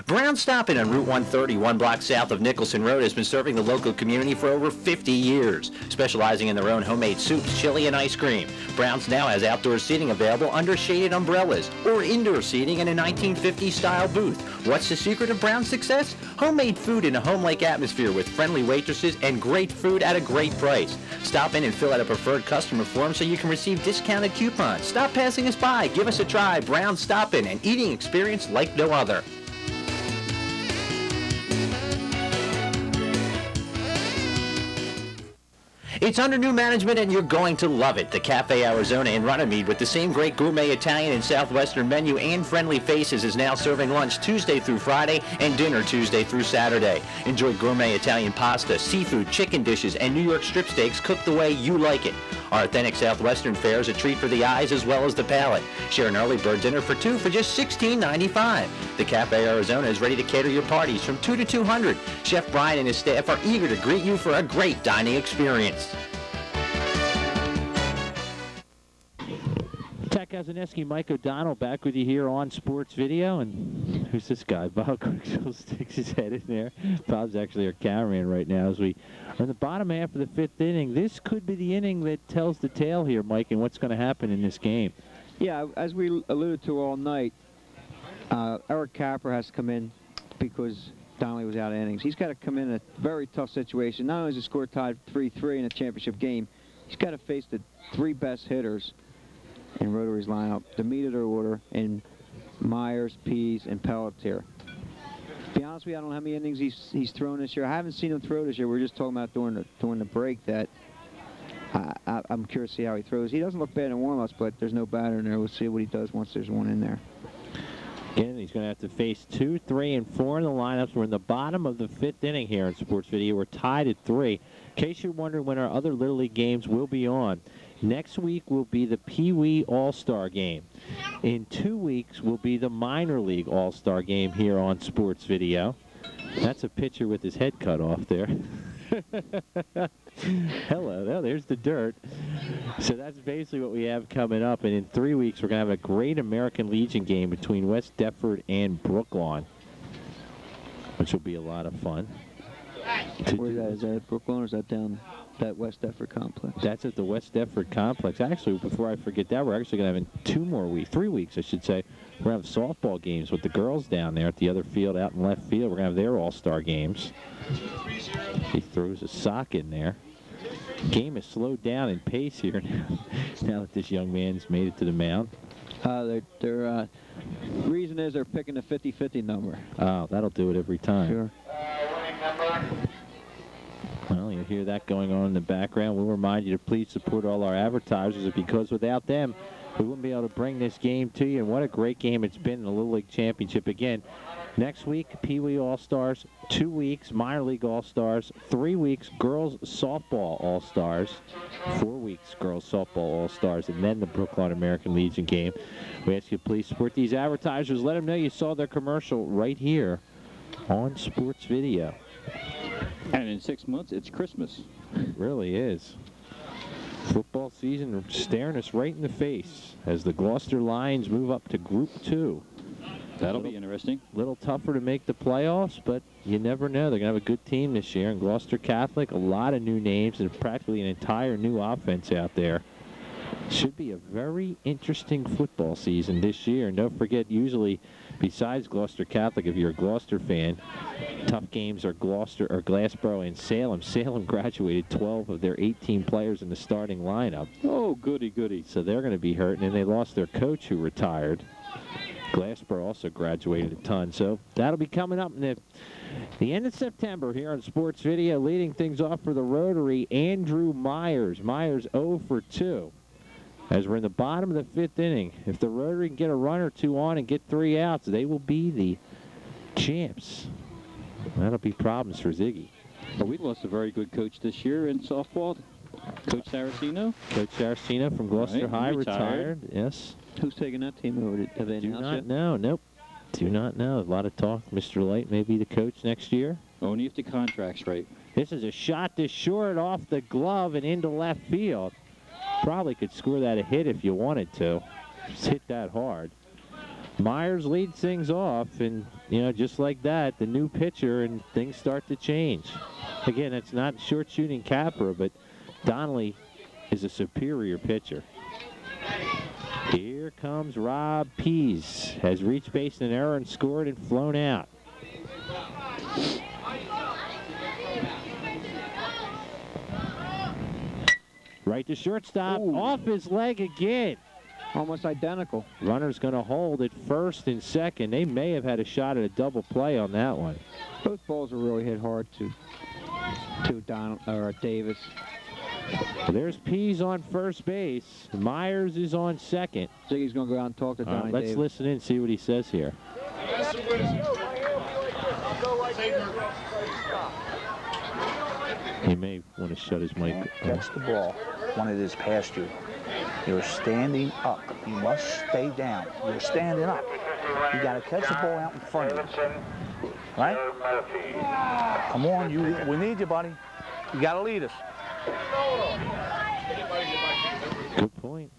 Brown Stoppin' on Route 130, 1 block south of Nicholson Road, has been serving the local community for over 50 years, specializing in their own homemade soups, chili, and ice cream. Brown's now has outdoor seating available under shaded umbrellas or indoor seating in a 1950s-style booth. What's the secret of Brown's success? Homemade food in a home-like atmosphere with friendly waitresses and great food at a great price. Stop in and fill out a preferred customer form so you can receive discounted coupons. Stop passing us by. Give us a try. Brown's Stoppin', an eating experience like no other. It's under new management and you're going to love it. The Cafe Arizona in Runnymede, with the same great gourmet Italian and Southwestern menu and friendly faces, is now serving lunch Tuesday through Friday and dinner Tuesday through Saturday. Enjoy gourmet Italian pasta, seafood, chicken dishes, and New York strip steaks cooked the way you like it. Our authentic Southwestern fare is a treat for the eyes as well as the palate. Share an early bird dinner for 2 for just $16.95. The Cafe Arizona is ready to cater your parties from 2 to 200. Chef Brian and his staff are eager to greet you for a great dining experience. Tech Kazaneski, Mike O'Donnell back with you here on Sports Video. And who's this guy? Bob Quickshell sticks his head in there. Bob's actually our cameraman right now as we are in the bottom half of the 5th inning. This could be the inning that tells the tale here, Mike, and what's going to happen in this game. Yeah, as we alluded to all night, Eric Capper has to come in because Donnelly was out of innings. He's got to come in a very tough situation. Not only is the score tied 3-3 in a championship game, he's got to face the 3 best hitters in Rotary's lineup, the meat of their order, in Myers, Pease, and Pelletier. To be honest with you, I don't know how many innings he's thrown this year. I haven't seen him throw this year. We were just talking about during the break that I'm curious to see how he throws. He doesn't look bad in warm-ups, but there's no batter in there. We'll see what he does once there's one in there. Again, he's going to have to face 2, 3, and 4 in the lineups. We're in the bottom of the 5th inning here in Sports Video. We're tied at 3. In case you're wondering when our other Little League games will be on, next week will be the Pee Wee All-Star Game. In 2 weeks will be the Minor League All-Star Game here on Sports Video. That's a pitcher with his head cut off there. Hello, there's the dirt. So that's basically what we have coming up. And in 3 weeks, we're going to have a great American Legion game between West Deptford and Brooklawn, which will be a lot of fun. Where's that? Is that at Brooklawn or is that down that West Deptford complex? That's at the West Deptford complex. Actually, before I forget that, we're actually going to have in 2 more weeks, 3 weeks, I should say. We're going to have softball games with the girls down there at the other field out in left field. We're going to have their all-star games. He throws a sock in there. Game has slowed down in pace here now that this young man's made it to the mound. Their reason is they're picking the 50-50 number. Oh, that'll do it every time. Sure. Well, you hear that going on in the background. We'll remind you to please support all our advertisers, because without them, we wouldn't be able to bring this game to you. And what a great game it's been in the Little League Championship. Again, next week, Pee Wee All-Stars. 2 weeks, Minor League All-Stars. 3 weeks, Girls Softball All-Stars. 4 weeks, Girls Softball All-Stars. And then the Brooklawn American Legion game. We ask you to please support these advertisers. Let them know you saw their commercial right here on Sports Video. And in 6 months, it's Christmas. It really is. Football season staring us right in the face as the Gloucester Lions move up to Group 2. That'll be interesting. A little tougher to make the playoffs, but you never know. They're going to have a good team this year. And Gloucester Catholic, a lot of new names and practically an entire new offense out there. Should be a very interesting football season this year. And don't forget, usually, besides Gloucester Catholic, if you're a Gloucester fan, tough games are Gloucester or Glassboro and Salem. Salem graduated 12 of their 18 players in the starting lineup. Oh, goody, goody. So they're going to be hurting, and they lost their coach who retired. Glassboro also graduated a ton. So that'll be coming up in the end of September here on Sports Video. Leading things off for the Rotary, Andrew Myers. Myers 0 for 2. As we're in the bottom of the 5th inning, if the Rotary can get a run or 2 on and get 3 outs, they will be the champs. That'll be problems for Ziggy. Well, we lost a very good coach this year in softball. Coach Saraceno. Coach Saraceno from Gloucester High retired. Yes. Who's taking that team over? Have they Do announced not yet? know. Nope. Do not know. A lot of talk. Mr. Light may be the coach next year. Only if the contract's right. This is a shot to short off the glove and into left field. Probably could score that a hit if you wanted to. Just hit that hard. Myers leads things off, and, you know, just like that, the new pitcher, and things start to change. Again, it's not short-shooting Capra, but Donnelly is a superior pitcher. Here comes Rob Pease. Has reached base in an error and scored and flown out. Right to shortstop. Ooh. Off his leg again. Almost identical. Runner's going to hold at first and second. They may have had a shot at a double play on that one. Both balls were really hit hard to Davis. Well, there's Pease on first base. Myers is on second. Ziggy's going to go out and talk to Donnie Let's Davis. listen in and see what he says here. He may want to shut his mic. Catch the ball when it is past you. You're standing up. You must stay down. You're standing up. You got to catch the ball out in front of you. Right? Come on, we need you, buddy. You got to lead us. Good point.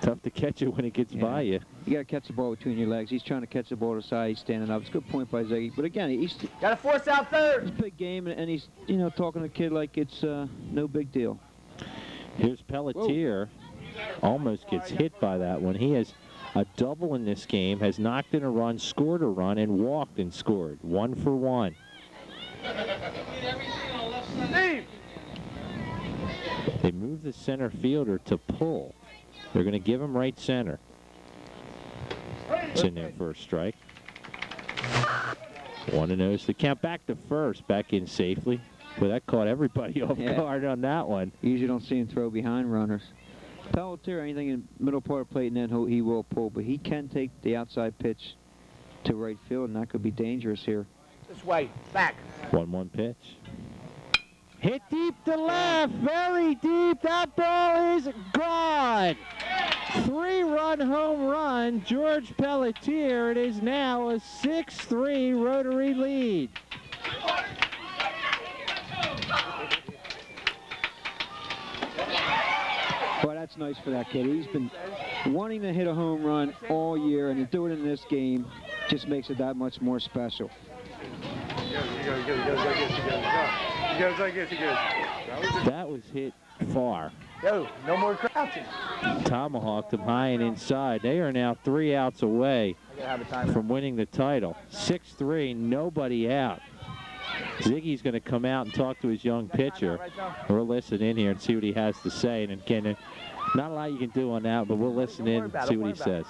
Tough to catch it when it gets by you. You got to catch the ball between your legs. He's trying to catch the ball to the side. He's standing up. It's a good point by Ziggy. But again, he's got to force out third. It's a big game, and he's, you know, talking to the kid like it's no big deal. Here's Pelletier. Almost gets hit by that one. He has a double in this game, has knocked in a run, scored a run, and walked and scored. 1 for 1. Steve! They move the center fielder to pull. They're going to give him right center. It's in there for a strike. 1-0 is the count. Back to first. Back in safely. Well, that caught everybody off guard on that one. Usually don't see him throw behind runners. Pelletier, anything in middle part of plate, and then he will pull, but he can take the outside pitch to right field, and that could be dangerous here. This way, back. 1-1 pitch. Hit deep to left, very deep. That ball is gone. 3-run home run, George Pelletier. It is now a 6-3 Rotary lead. Boy, that's nice for that kid. He's been wanting to hit a home run all year, and to do it in this game just makes it that much more special. That was hit far. Yo, no more crouching. Tomahawked him high and inside. They are now 3 outs away from winning the title. 6-3, nobody out. Ziggy's going to come out and talk to his young pitcher. We'll listen in here and see what he has to say. And again, not a lot you can do on that, but we'll listen in and see what he says.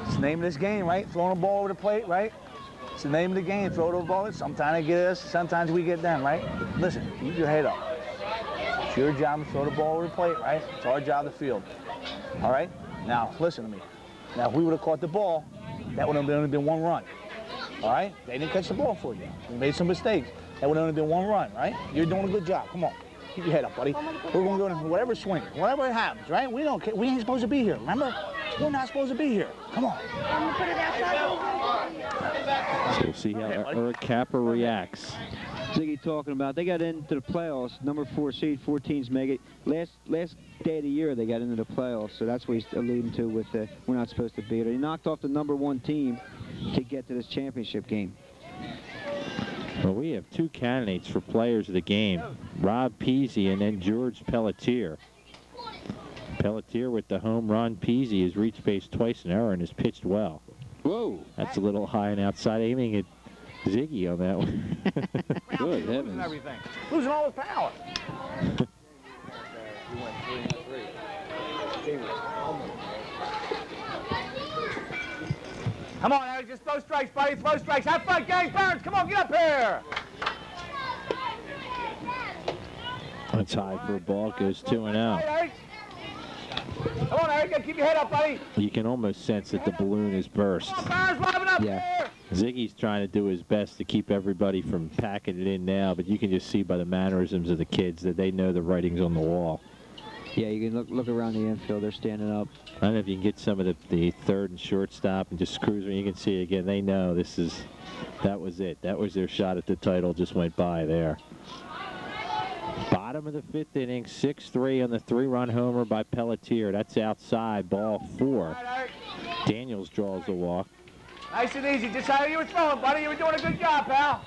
It's the name of this game, right? Throwing a ball over the plate, right? It's the name of the game. Throw the ball. Sometimes they get us, sometimes we get them, right? Listen, keep your head up. It's your job to throw the ball over the plate, right? It's our job to field. All right? Now, listen to me. Now, if we would have caught the ball, that would have only been 1 run. All right? They didn't catch the ball for you. We made some mistakes. That would have only been 1 run, right? You're doing a good job. Come on. Keep your head up, buddy. We're going to go in whatever swing, whatever it happens, right? We don't care. We ain't supposed to be here, remember? We're not supposed to be here. Come on. So we'll see how Eric Capper reacts. Ziggy talking about they got into the playoffs, number 4 seed, 4 teams make it. Last day of the year they got into the playoffs, so that's what he's alluding to with the we're not supposed to be there. He knocked off the number 1 team to get to this championship game. Well, we have 2 candidates for players of the game, Rob Peasey and then George Pelletier. Pelletier with the home run. Peasey has reached base twice an hour and has pitched well. Whoa. That's a little high and outside, aiming at Ziggy on that one. Good heavens. Everything. Losing all his power. Come on, Eric, just throw strikes, buddy. Throw strikes. Have fun, gang. Burns, come on, get up here. That's high for a ball. Goes 2-0. Come on, Eric. Keep your head up, buddy. You can almost sense that the balloon is burst. Come on, Burns, liven up here. Ziggy's trying to do his best to keep everybody from packing it in now, but you can just see by the mannerisms of the kids that they know the writing's on the wall. Yeah, you can look around the infield. They're standing up. I don't know if you can get some of the third and shortstop and just cruise. You can see again. They know that was it. That was their shot at the title. Just went by there. Bottom of the 5th inning, 6-3 on the 3-run homer by Pelletier. That's outside, ball 4. Daniels draws the walk. Nice and easy. Just how you were throwing, buddy. You were doing a good job, pal.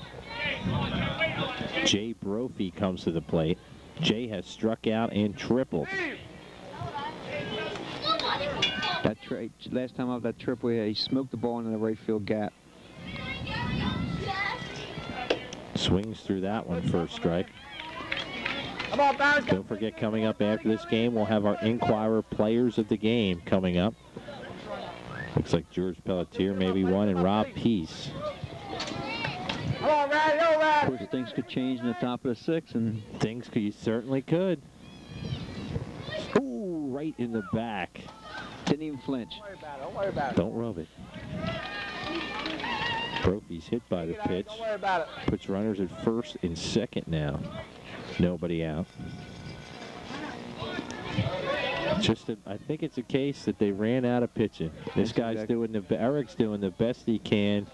Jay Brophy comes to the plate. Jay has struck out and tripled. Last time off that triple, he smoked the ball into the right field gap. Swings through that one, first strike. Come on, Barnes. Don't forget, coming up after this game, we'll have our Inquirer Players of the Game coming up. Looks like George Pelletier, maybe one, and Rob Pease. Come on, Rad, yo, Rad. Of course, things could change in the top of the 6th, and things could, you certainly could. Ooh, right in the back. Didn't even flinch. Don't worry about it. Don't rub it. Brophy's hit by the pitch. Don't worry about it. Puts runners at 1st and 2nd now. Nobody out. I think it's a case that they ran out of pitching. This guy's Eric's doing the best he can.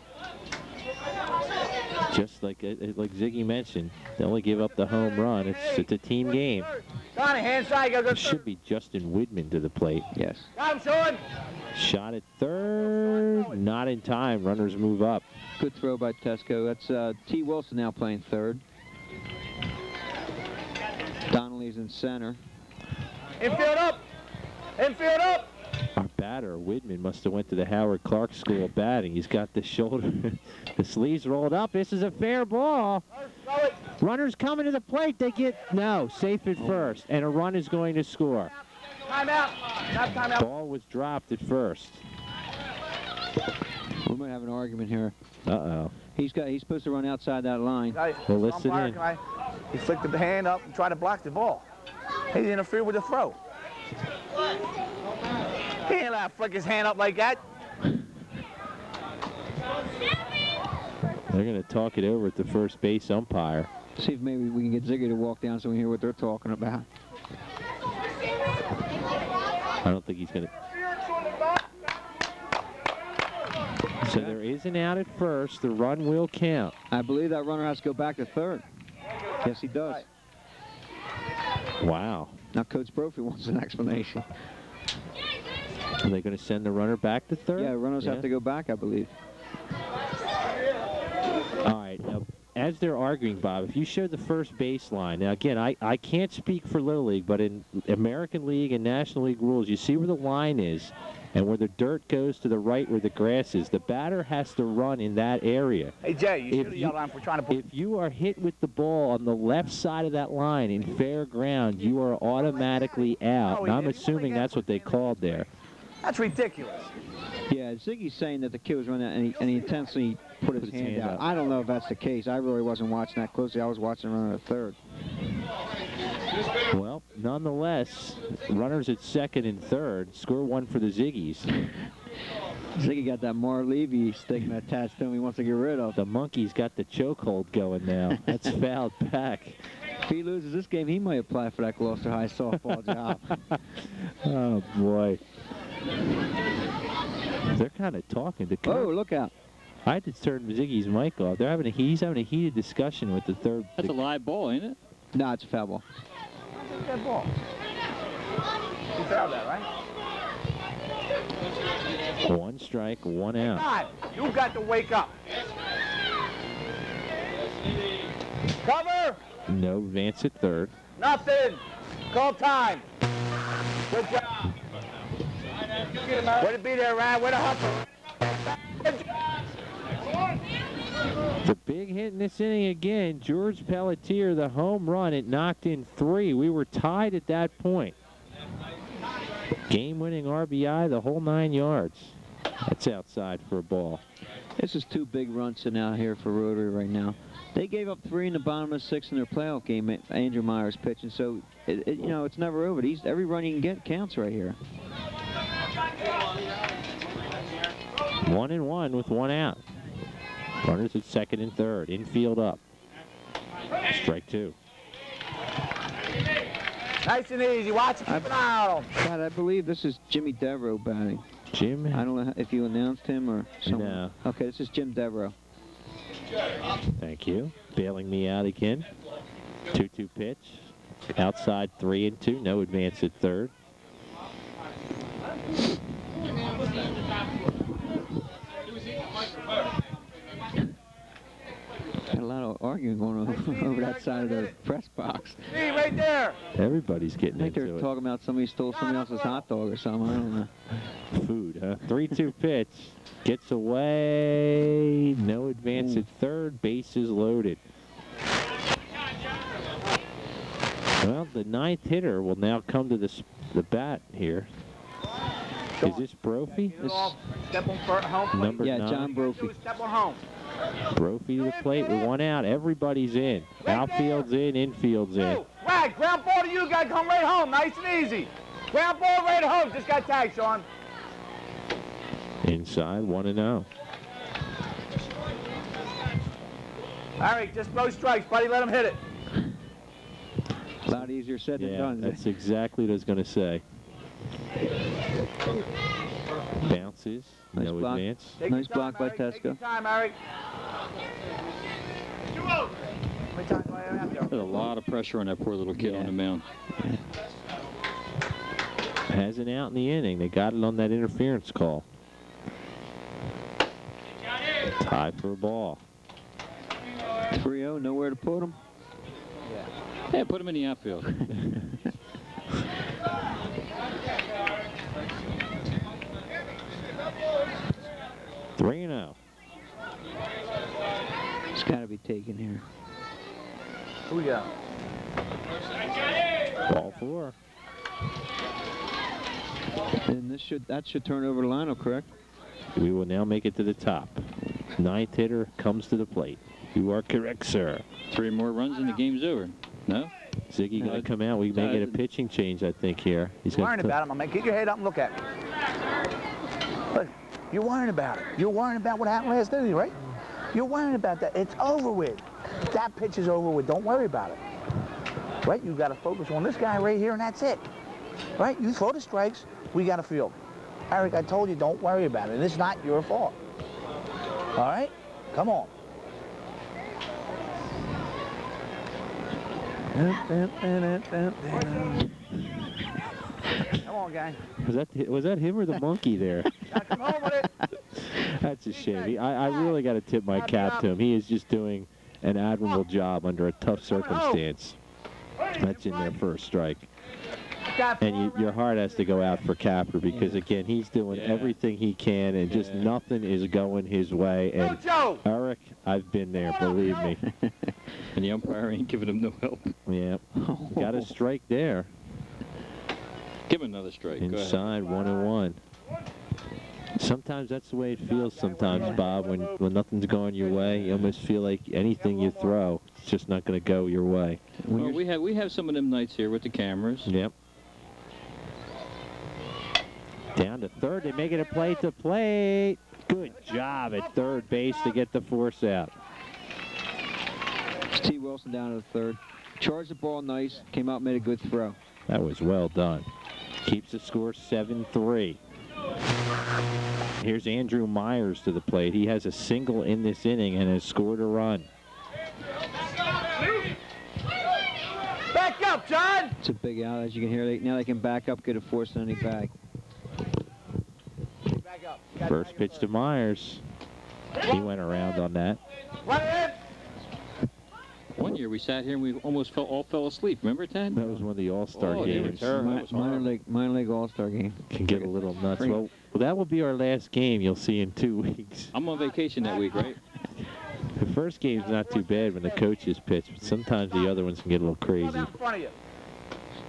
Just like Ziggy mentioned, they only give up the home run. It's a team game. Donnie, hand side, go It should be Justin Widman to the plate. Yes. Got him, Sean. Shot at 3rd, not in time. Runners move up. Good throw by Tesco. That's T. Wilson now playing 3rd. Donnelly's in center. Infield up. Infield up. Our batter, Widman, must have went to the Howard Clark School of batting. He's got the shoulder, the sleeves rolled up. This is a fair ball. Runners coming to the plate. They get, no, safe at 1st, and a run is going to score. Timeout. Timeout. Ball was dropped at 1st. We might have an argument here. Uh-oh. He's supposed to run outside that line. Well, listen in. He flicked the hand up and tried to block the ball. He interfered with the throw. He ain't allowed to flick his hand up like that. They're going to talk it over at the first base umpire. See if maybe we can get Ziggy to walk down so we hear what they're talking about. I don't think he's going to. So there is an out at first. The run will count. I believe that runner has to go back to third. Yes, he does. Wow. Now Coach Brophy wants an explanation. Are they going to send the runner back to third? Yeah, runners have to go back, I believe. All right. Now, as they're arguing, Bob, if you show the first baseline, now again, I can't speak for Little League, but in American League and National League rules, you see where the line is and where the dirt goes to the right where the grass is. The batter has to run in that area. Hey, Jay, you should have yelled out for trying to... If you are hit with the ball on the left side of that line in fair ground, you are automatically out. And I'm assuming that's what they called there. That's ridiculous. Yeah, Ziggy's saying that the kid was running and he intentionally put his hand out. I don't know if that's the case. I really wasn't watching that closely. I was watching runner at third. Well, nonetheless, runners at second and third. Score one for the Ziggies. Ziggy got that Mar Levy stigma attached to him he wants to get rid of. The monkey's got the chokehold going now. That's fouled back. If he loses this game, he might apply for that Gloucester High softball job. Oh, boy. They're kind of talking to Oh, look out. I had to turn Ziggy's mic off. He's having a heated discussion with the third. That's a live ball, ain't it? No, it's a foul ball. That ball. You fouled that, right? One strike, one out. God, you got to wake up. Cover. No advance at third. Nothing. Call time. Good job. Way to be there, Ryan. Way to hustle. The big hit in this inning again, George Pelletier, the home run. It knocked in 3. We were tied at that point. Game-winning RBI, the whole 9 yards. That's outside for a ball. This is 2 big runs sitting out here for Rotary right now. They gave up 3 in the bottom of the 6th in their playoff game. Andrew Myers pitching, so you know it's never over. Every run you can get counts right here. 1-1 with 1 out. Runners at second and third. Infield up. Strike 2. Nice and easy. Watch it. Keep an eye on him. God, I believe this is Jimmy Devereaux batting. Jim? I don't know if you announced him or someone. No. Okay, this is Jim Devereaux. Thank you. Bailing me out again. 2-2 pitch. Outside 3-2. No advance at third. Got a lot of arguing going on over that side of the press box. Hey, right there. Everybody's getting I think into they're it. talking about somebody stole somebody else's hot dog or something. I don't know. Food, huh? 3-2 pitch. Gets away. No advance at third. Bases loaded. Well, the 9th hitter will now come to the bat here. Is this Brophy? Step on home plate. Number 9. John Brophy. Step on home. Brophy to the plate with 1 out. Everybody's in. Outfield's in, infield's in. Right, ground ball to you. Got to come right home. Nice and easy. Ground ball right home. Just got tagged, Sean. Inside, 1-0. All right, just throw strikes, buddy. Let him hit it. A lot easier said than done. That's exactly what I was going to say. Bounces, nice no block. advance. Nice block by Tesco. Take your time, Eric. There's a lot of pressure on that poor little kid on the mound. Has an out in the inning. They got it on that interference call. Tie for a ball. 3-0, nowhere to put him. Yeah, put him in the outfield. 3-0. It's got to be taken here. Who you got? Ball 4. And that should turn over the line, correct? We will now make it to the top. 9th hitter comes to the plate. You are correct, sir. 3 more runs and the game's over. No? Ziggy going to come out. We may get a pitching change, I think, here. He's worrying about him. I'm going to get your head up and look at me. Look, you're worrying about it. You're worrying about what happened last Thursday, right? You're worrying about that. It's over with. That pitch is over with. Don't worry about it. Right? You got to focus on this guy right here, and that's it. Right? You throw the strikes, we got to field. Eric, I told you, don't worry about it. It's not your fault. All right? Come on. Come on, guy. Was that him or the monkey there? Come home with it. That's a shame. I really got to tip my cap to him. He is just doing an admirable job under a tough circumstance. That's in there for a strike. And your heart has to go out for Capper because, again, he's doing everything he can, and just nothing is going his way. And, Eric, I've been there, believe me. And the umpire ain't giving him no help. Yeah. Got a strike there. Give him another strike. Inside, 1-1. Sometimes that's the way it feels sometimes, Bob, when nothing's going your way. You almost feel like anything you throw, it's just not going to go your way. Well, we have some of them nights here with the cameras. Yep. Down to third. They make it a play to plate. Good job at third base to get the force out. T. Wilson down to the third. Charged the ball nice. Came out, made a good throw. That was well done. Keeps the score 7-3. Here's Andrew Myers to the plate. He has a single in this inning and has scored a run. Back up, John! It's a big out, as you can hear. Now they can back up, get a force in any bag. First pitch to Myers. He went around on that. One year we sat here and we almost all fell asleep. Remember, Ted? That was one of the All-Star games. Minor league All-Star game. Can get a little nuts. Well, that will be our last game you'll see in 2 weeks. I'm on vacation that week, right? The first game's not too bad when the coaches pitch, but sometimes the other ones can get a little crazy.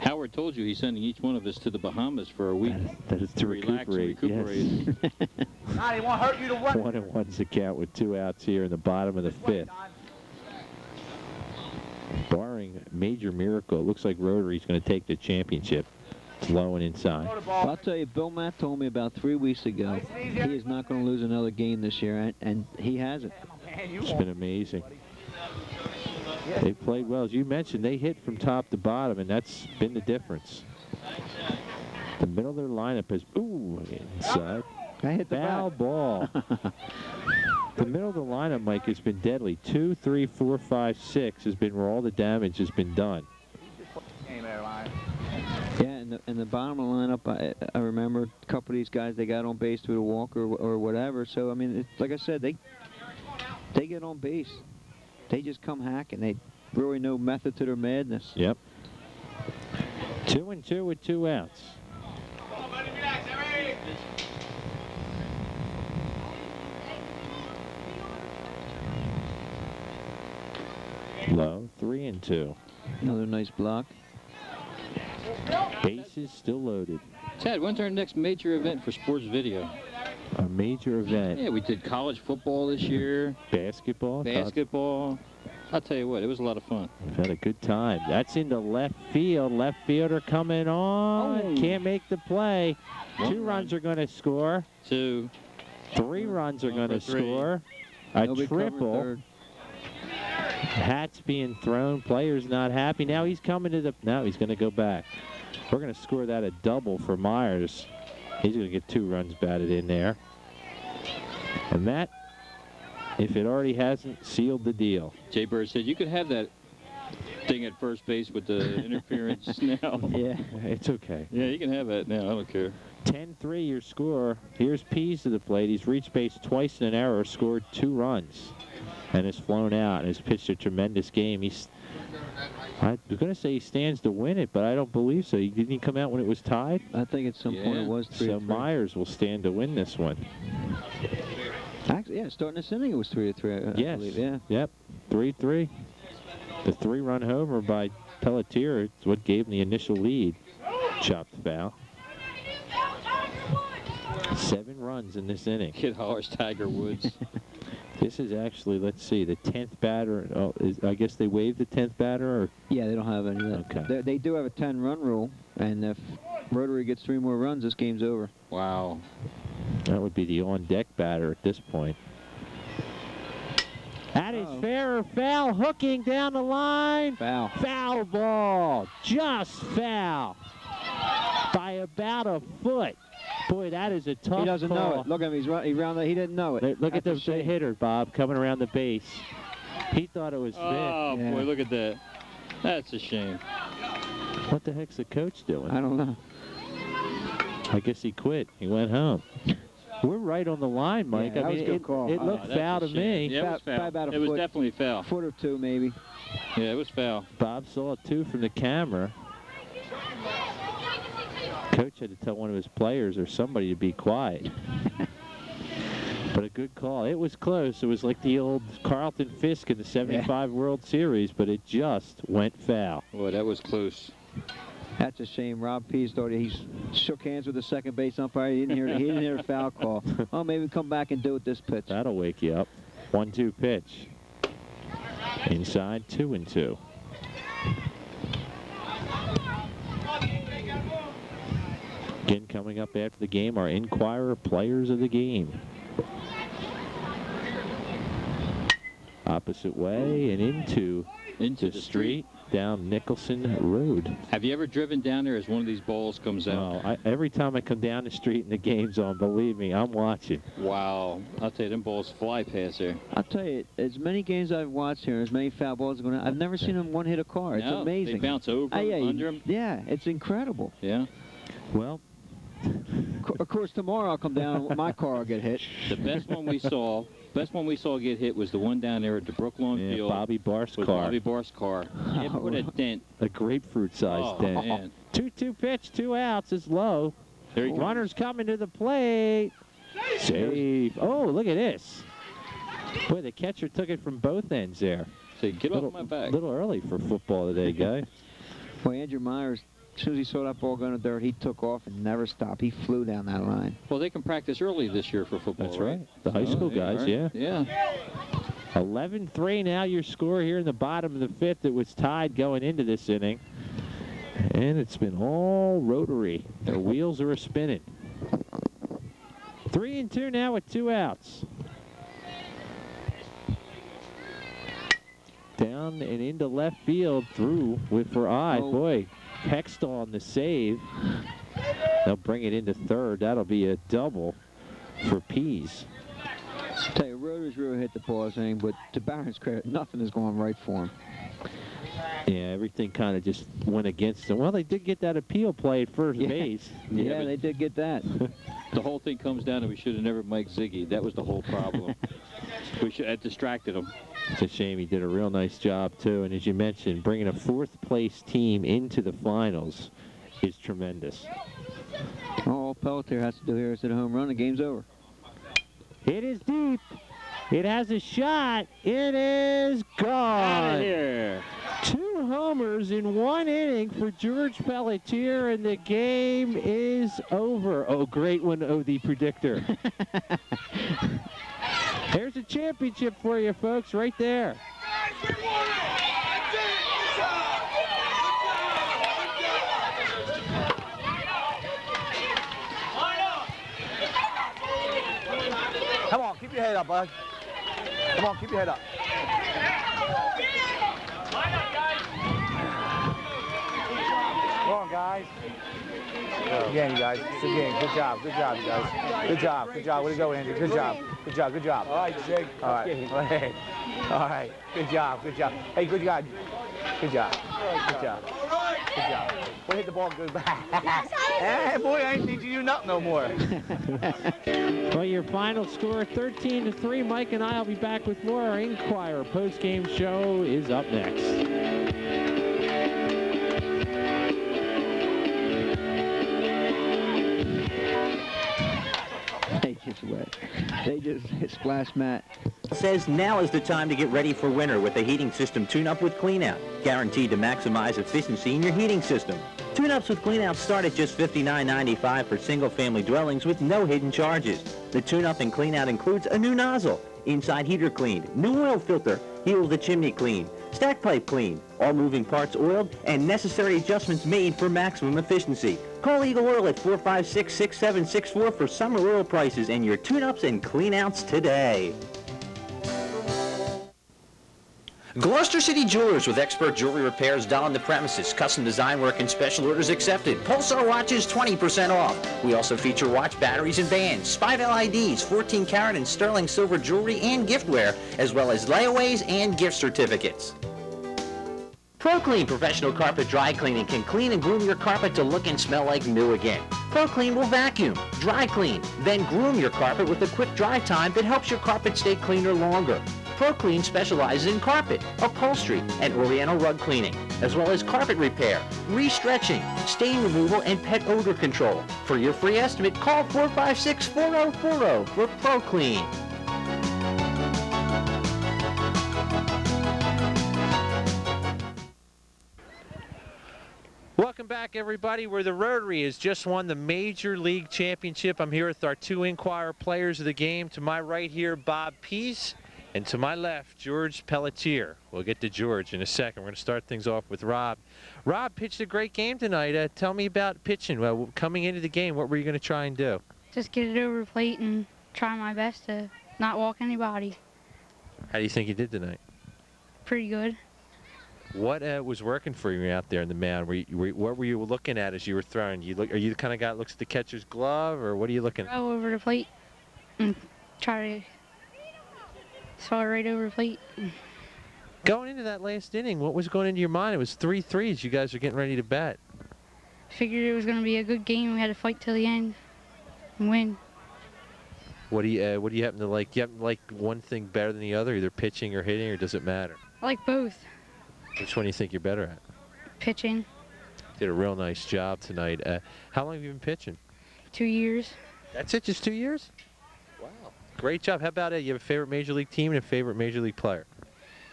Howard told you he's sending each one of us to the Bahamas for a week. That is to relax and recuperate. Yes. He won't hurt you to run. 1-1's the count with 2 outs here in the bottom of the 5th. Barring major miracle, it looks like Rotary's going to take the championship. It's low and inside. I'll tell you, Bill Matt told me about 3 weeks ago he is not going to lose another game this year, and he hasn't. It's been amazing. They played well. As you mentioned, they hit from top to bottom, and that's been the difference. The middle of their lineup is, inside. I hit the foul ball. The middle of the lineup, Mike, has been deadly. 2, 3, 4, 5, 6 has been where all the damage has been done. Yeah, and the bottom of the lineup, I remember a couple of these guys, they got on base through the walk or whatever. So, I mean, like I said, they get on base. They just come hacking. They really no method to their madness. Yep. 2-2 with 2 outs. Low, 3-2. Another nice block. Bases still loaded. Ted, when's our next major event for sports video? A major event. Yeah, we did college football this year. Basketball. I'll tell you what, it was a lot of fun. We've had a good time. That's into left field. Left fielder coming on. Can't make the play. 2 runs are going to score. 2. 3 runs are going to score. A triple. Hats being thrown. Players not happy. Now he's coming to the... Now he's going to go back. We're going to score that a double for Myers. He's going to get 2 runs batted in there. And that, if it already hasn't, sealed the deal. Jay Bird said you could have that thing at first base with the interference now. Yeah, it's okay. Yeah, you can have that now. I don't care. 10-3 your score. Here's Pease to the plate. He's reached base twice in an error, scored 2 runs, and has flown out and has pitched a tremendous game. I was going to say he stands to win it, but I don't believe so. Didn't he come out when it was tied? I think at some point it was 3-3. So Myers will stand to win this one. Actually, yeah, starting this inning it was 3-3. I believe, yeah. Yep, 3-3. The 3-run homer by Pelletier is what gave him the initial lead. Chopped foul. 7 runs in this inning. Kid hollers Tiger Woods. This is actually, let's see, the 10th batter. Oh, I guess they waived the 10th batter? Or? Yeah, they don't have any of that. Okay. They do have a 10-run rule, and if Rotary gets 3 more runs, this game's over. Wow. That would be the on-deck batter at this point. That is fair or foul. Hooking down the line. Foul. Foul ball. Just foul. By about a foot. Boy, that is a tough call. He doesn't know it. Look at him. He didn't know it. Look at the hitter, Bob, coming around the base. He thought it was fair. Oh, boy, look at that. That's a shame. What the heck's the coach doing? I don't know. I guess he quit. He went home. We're right on the line, Mike. Yeah, that was a good call. It looked foul to me. Yeah, it was foul. About a It was foot. definitely foul. Foot or two, maybe. Yeah, it was foul. Bob saw it, too, from the camera. Coach had to tell one of his players or somebody to be quiet. But a good call. It was close. It was like the old Carlton Fisk in the 75 World Series, but it just went foul. Boy, that was close. That's a shame. Rob Pease thought he shook hands with the second base umpire. He didn't hear a foul call. Oh, maybe come back and do it this pitch. That'll wake you up. 1-2 pitch. Inside, 2-2. Again, coming up after the game, our Inquirer players of the game. Opposite way and into the street down Nicholson Road. Have you ever driven down there as one of these balls comes out? Oh, every time I come down the street and the game's on, believe me, I'm watching. Wow. I'll tell you, them balls fly past there. I'll tell you, as many games I've watched here, as many foul balls going on, I've never seen them one-hit a car. It's amazing. They bounce over, under them. Yeah, it's incredible. Yeah. Well, of course, tomorrow I'll come down and my car will get hit. The best one we saw get hit was the one down there at the Brooklawn Field. Bobby Barr's car. Bobby Barr's car. It put a dent. A grapefruit-sized dent. Man. 2-2 pitch, 2 outs is low. Runners coming to the plate. Save. Oh, look at this. Boy, the catcher took it from both ends there. Say, get off my back. A little early for football today, guy. Boy, Andrew Myers, as soon as he saw that ball going to dirt, he took off and never stopped. He flew down that line. Well, they can practice early this year for football, That's right. The high school guys, right. Yeah. 11-3 now your score here in the bottom of the fifth. It was tied going into this inning. And it's been all Rotary. Their wheels are a-spinning. 3-2 now with 2 outs. Down and into left field, through for I. Oh. Boy, Hextall on the save. They'll bring it into third. That'll be a double for Pease. I tell you, Rotary's really hit the pause thing, but to Barron's credit, nothing is going right for him. Yeah, everything kind of just went against them. Well, they did get that appeal play at first base. Yeah, they did get that. The whole thing comes down to we should have never Mike Ziggy. That was the whole problem. We should have distracted him. It's a shame. He did a real nice job, too. And as you mentioned, bringing a fourth-place team into the finals is tremendous. All Pelletier has to do here is hit a home run. The game's over. It is deep. It has a shot. It is gone. Out of here. 2 homers in 1 inning for George Pelletier, and the game is over. Oh, great one, oh, the predictor. There's a championship for you, folks, right there. Come on, keep your head up, bud. Come on, keep your head up. Come on, guys. Good game, you guys. Good game. Good job. Good job, you guys. Good job. Good job. Way to go, Andrew. Good job. Good job. Good job. All right, Jig. All right. Hey. All right. Good job. Good job. Hey, good job. Good job. Good job. Good job. We'll hit the ball good back. Hey, boy, I ain't teaching you nothing no more. Well, your final score, 13-3. Mike and I will be back with more. Our Inquirer post-game show is up next. They just splash mat. Says now is the time to get ready for winter with a heating system tune-up with clean-out, guaranteed to maximize efficiency in your heating system. Tune-ups with clean-out start at just $59.95 for single-family dwellings with no hidden charges. The tune-up and clean-out includes a new nozzle, inside heater cleaned, new oil filter, heel of the chimney cleaned, stack pipe cleaned, all moving parts oiled, and necessary adjustments made for maximum efficiency. Call Eagle Oil at 456-6764 for summer oil prices and your tune-ups and clean-outs today. Gloucester City Jewelers with expert jewelry repairs done on the premises, custom design work and special orders accepted. Pulsar watches 20% off. We also feature watch batteries and bands, 5 LEDs, 14 karat and sterling silver jewelry and giftware, as well as layaways and gift certificates. ProClean Professional Carpet Dry Cleaning can clean and groom your carpet to look and smell like new again. ProClean will vacuum, dry clean, then groom your carpet with a quick dry time that helps your carpet stay cleaner longer. ProClean specializes in carpet, upholstery, and oriental rug cleaning, as well as carpet repair, re-stretching, stain removal, and pet odor control. For your free estimate, call 456-4040 for ProClean. Welcome back, everybody, where the Rotary has just won the Major League Championship. I'm here with our 2 Inquirer players of the game. To my right here, Bob Pease, and to my left, George Pelletier. We'll get to George in a second. We're going to start things off with Rob. Rob pitched a great game tonight. Tell me about pitching. Well, coming into the game, what were you going to try and do? Just get it over the plate and try my best to not walk anybody. How do you think you did tonight? Pretty good. What was working for you out there in the mound? What were you looking at as you were throwing? Are you the kind of guy that looks at the catcher's glove, or what are you looking at? Throw over the plate and try to throw it right over the plate. Going into that last inning, what was going into your mind? It was 3-3 you guys are getting ready to bat. Figured it was going to be a good game. We had to fight till the end and win. What do you happen to like? Do you happen to like one thing better than the other, either pitching or hitting, or does it matter? I like both. Which one do you think you're better at? Pitching. Did a real nice job tonight. How long have you been pitching? 2 years. That's it, just 2 years? Wow. Great job. How about it? You have a favorite Major League team and a favorite Major League player?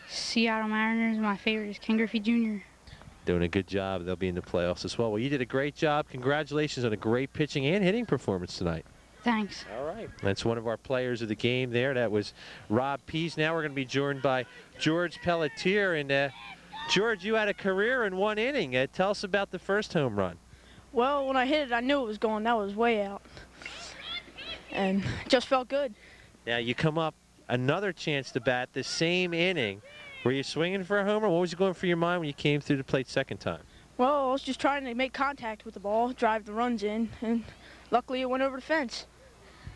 Seattle Mariners. My favorite is Ken Griffey Jr. Doing a good job. They'll be in the playoffs as well. Well, you did a great job. Congratulations on a great pitching and hitting performance tonight. Thanks. All right. That's one of our players of the game there. That was Rob Pease. Now we're going to be joined by George Pelletier. And George, you had a career in 1 inning. Tell us about the first home run. Well, when I hit it, I knew it was going. That was way out. And it just felt good. Now you come up another chance to bat the same inning. Were you swinging for a homer? What was going through your mind when you came through the plate second time? Well, I was just trying to make contact with the ball, drive the runs in, and luckily it went over the fence.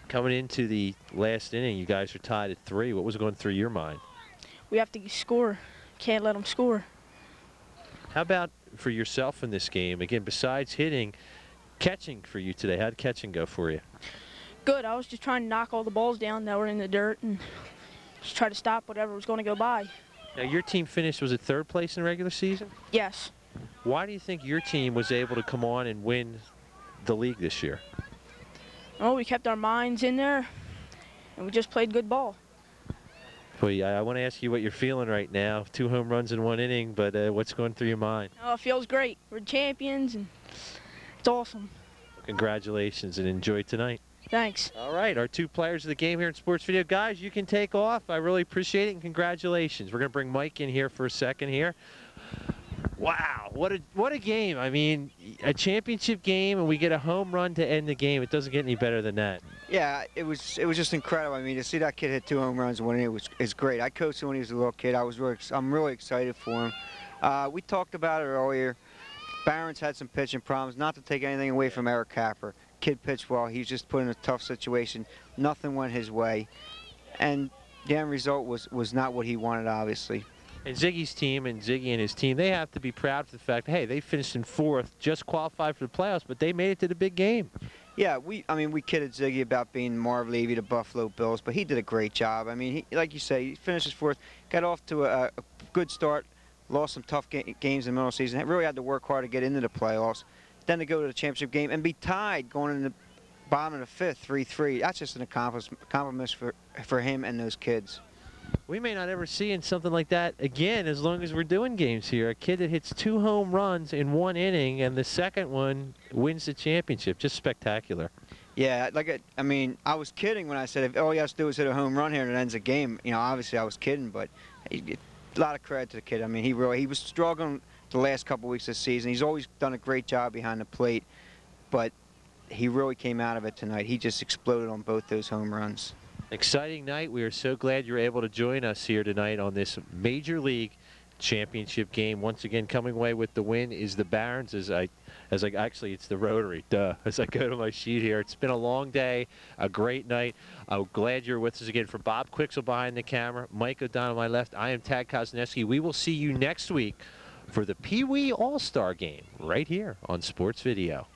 Coming into the last inning, you guys are tied at 3. What was going through your mind? We have to score. Can't let them score. How about for yourself in this game? Again, besides hitting, catching for you today. How'd catching go for you? Good. I was just trying to knock all the balls down that were in the dirt and just try to stop whatever was going to go by. Now, your team finished, was it 3rd place in the regular season? Yes. Why do you think your team was able to come on and win the league this year? Well, we kept our minds in there, and we just played good ball. Well, I want to ask you what you're feeling right now. 2 home runs in 1 inning, but what's going through your mind? Oh, it feels great. We're champions, and it's awesome. Congratulations, and enjoy tonight. Thanks. All right, our 2 players of the game here in Sports Video. Guys, you can take off. I really appreciate it, and congratulations. We're going to bring Mike in here for a second here. Wow, what a game. I mean, a championship game, and we get a home run to end the game. It doesn't get any better than that. Yeah, it was just incredible. I mean, to see that kid hit 2 home runs and 1 inning is great. I coached him when he was a little kid. I'm really excited for him. We talked about it earlier. Barron's had some pitching problems. Not to take anything away from Eric Capper. Kid pitched well. He's just put in a tough situation. Nothing went his way, and the end result was not what he wanted, obviously. And Ziggy's team and Ziggy and his team, they have to be proud of the fact, hey, they finished in 4th, just qualified for the playoffs, but they made it to the big game. Yeah, we kidded Ziggy about being Marv Levy, the Buffalo Bills, but he did a great job. I mean, like you say, he finished 4th, got off to a good start, lost some tough games in the middle of the season, really had to work hard to get into the playoffs, then to go to the championship game and be tied going in the bottom of the 5th, 3-3. That's just an accomplishment for him and those kids. We may not ever see in something like that again as long as we're doing games here. A kid that hits 2 home runs in 1 inning and the second one wins the championship. Just spectacular. Yeah, I mean, I was kidding when I said if all he has to do is hit a home run here and it ends a game. You know, obviously I was kidding, but a lot of credit to the kid. I mean, he was struggling the last couple weeks of the season. He's always done a great job behind the plate, but he really came out of it tonight. He just exploded on both those home runs. Exciting night. We are so glad you're able to join us here tonight on this Major League Championship game. Once again, coming away with the win is the Barons, actually it's the Rotary, duh, as I go to my sheet here. It's been a long day, a great night. I'm glad you're with us again. For Bob Quixel behind the camera, Mike O'Donnell on my left, I am Tad Kosneski. We will see you next week for the Pee Wee All-Star game right here on Sports Video.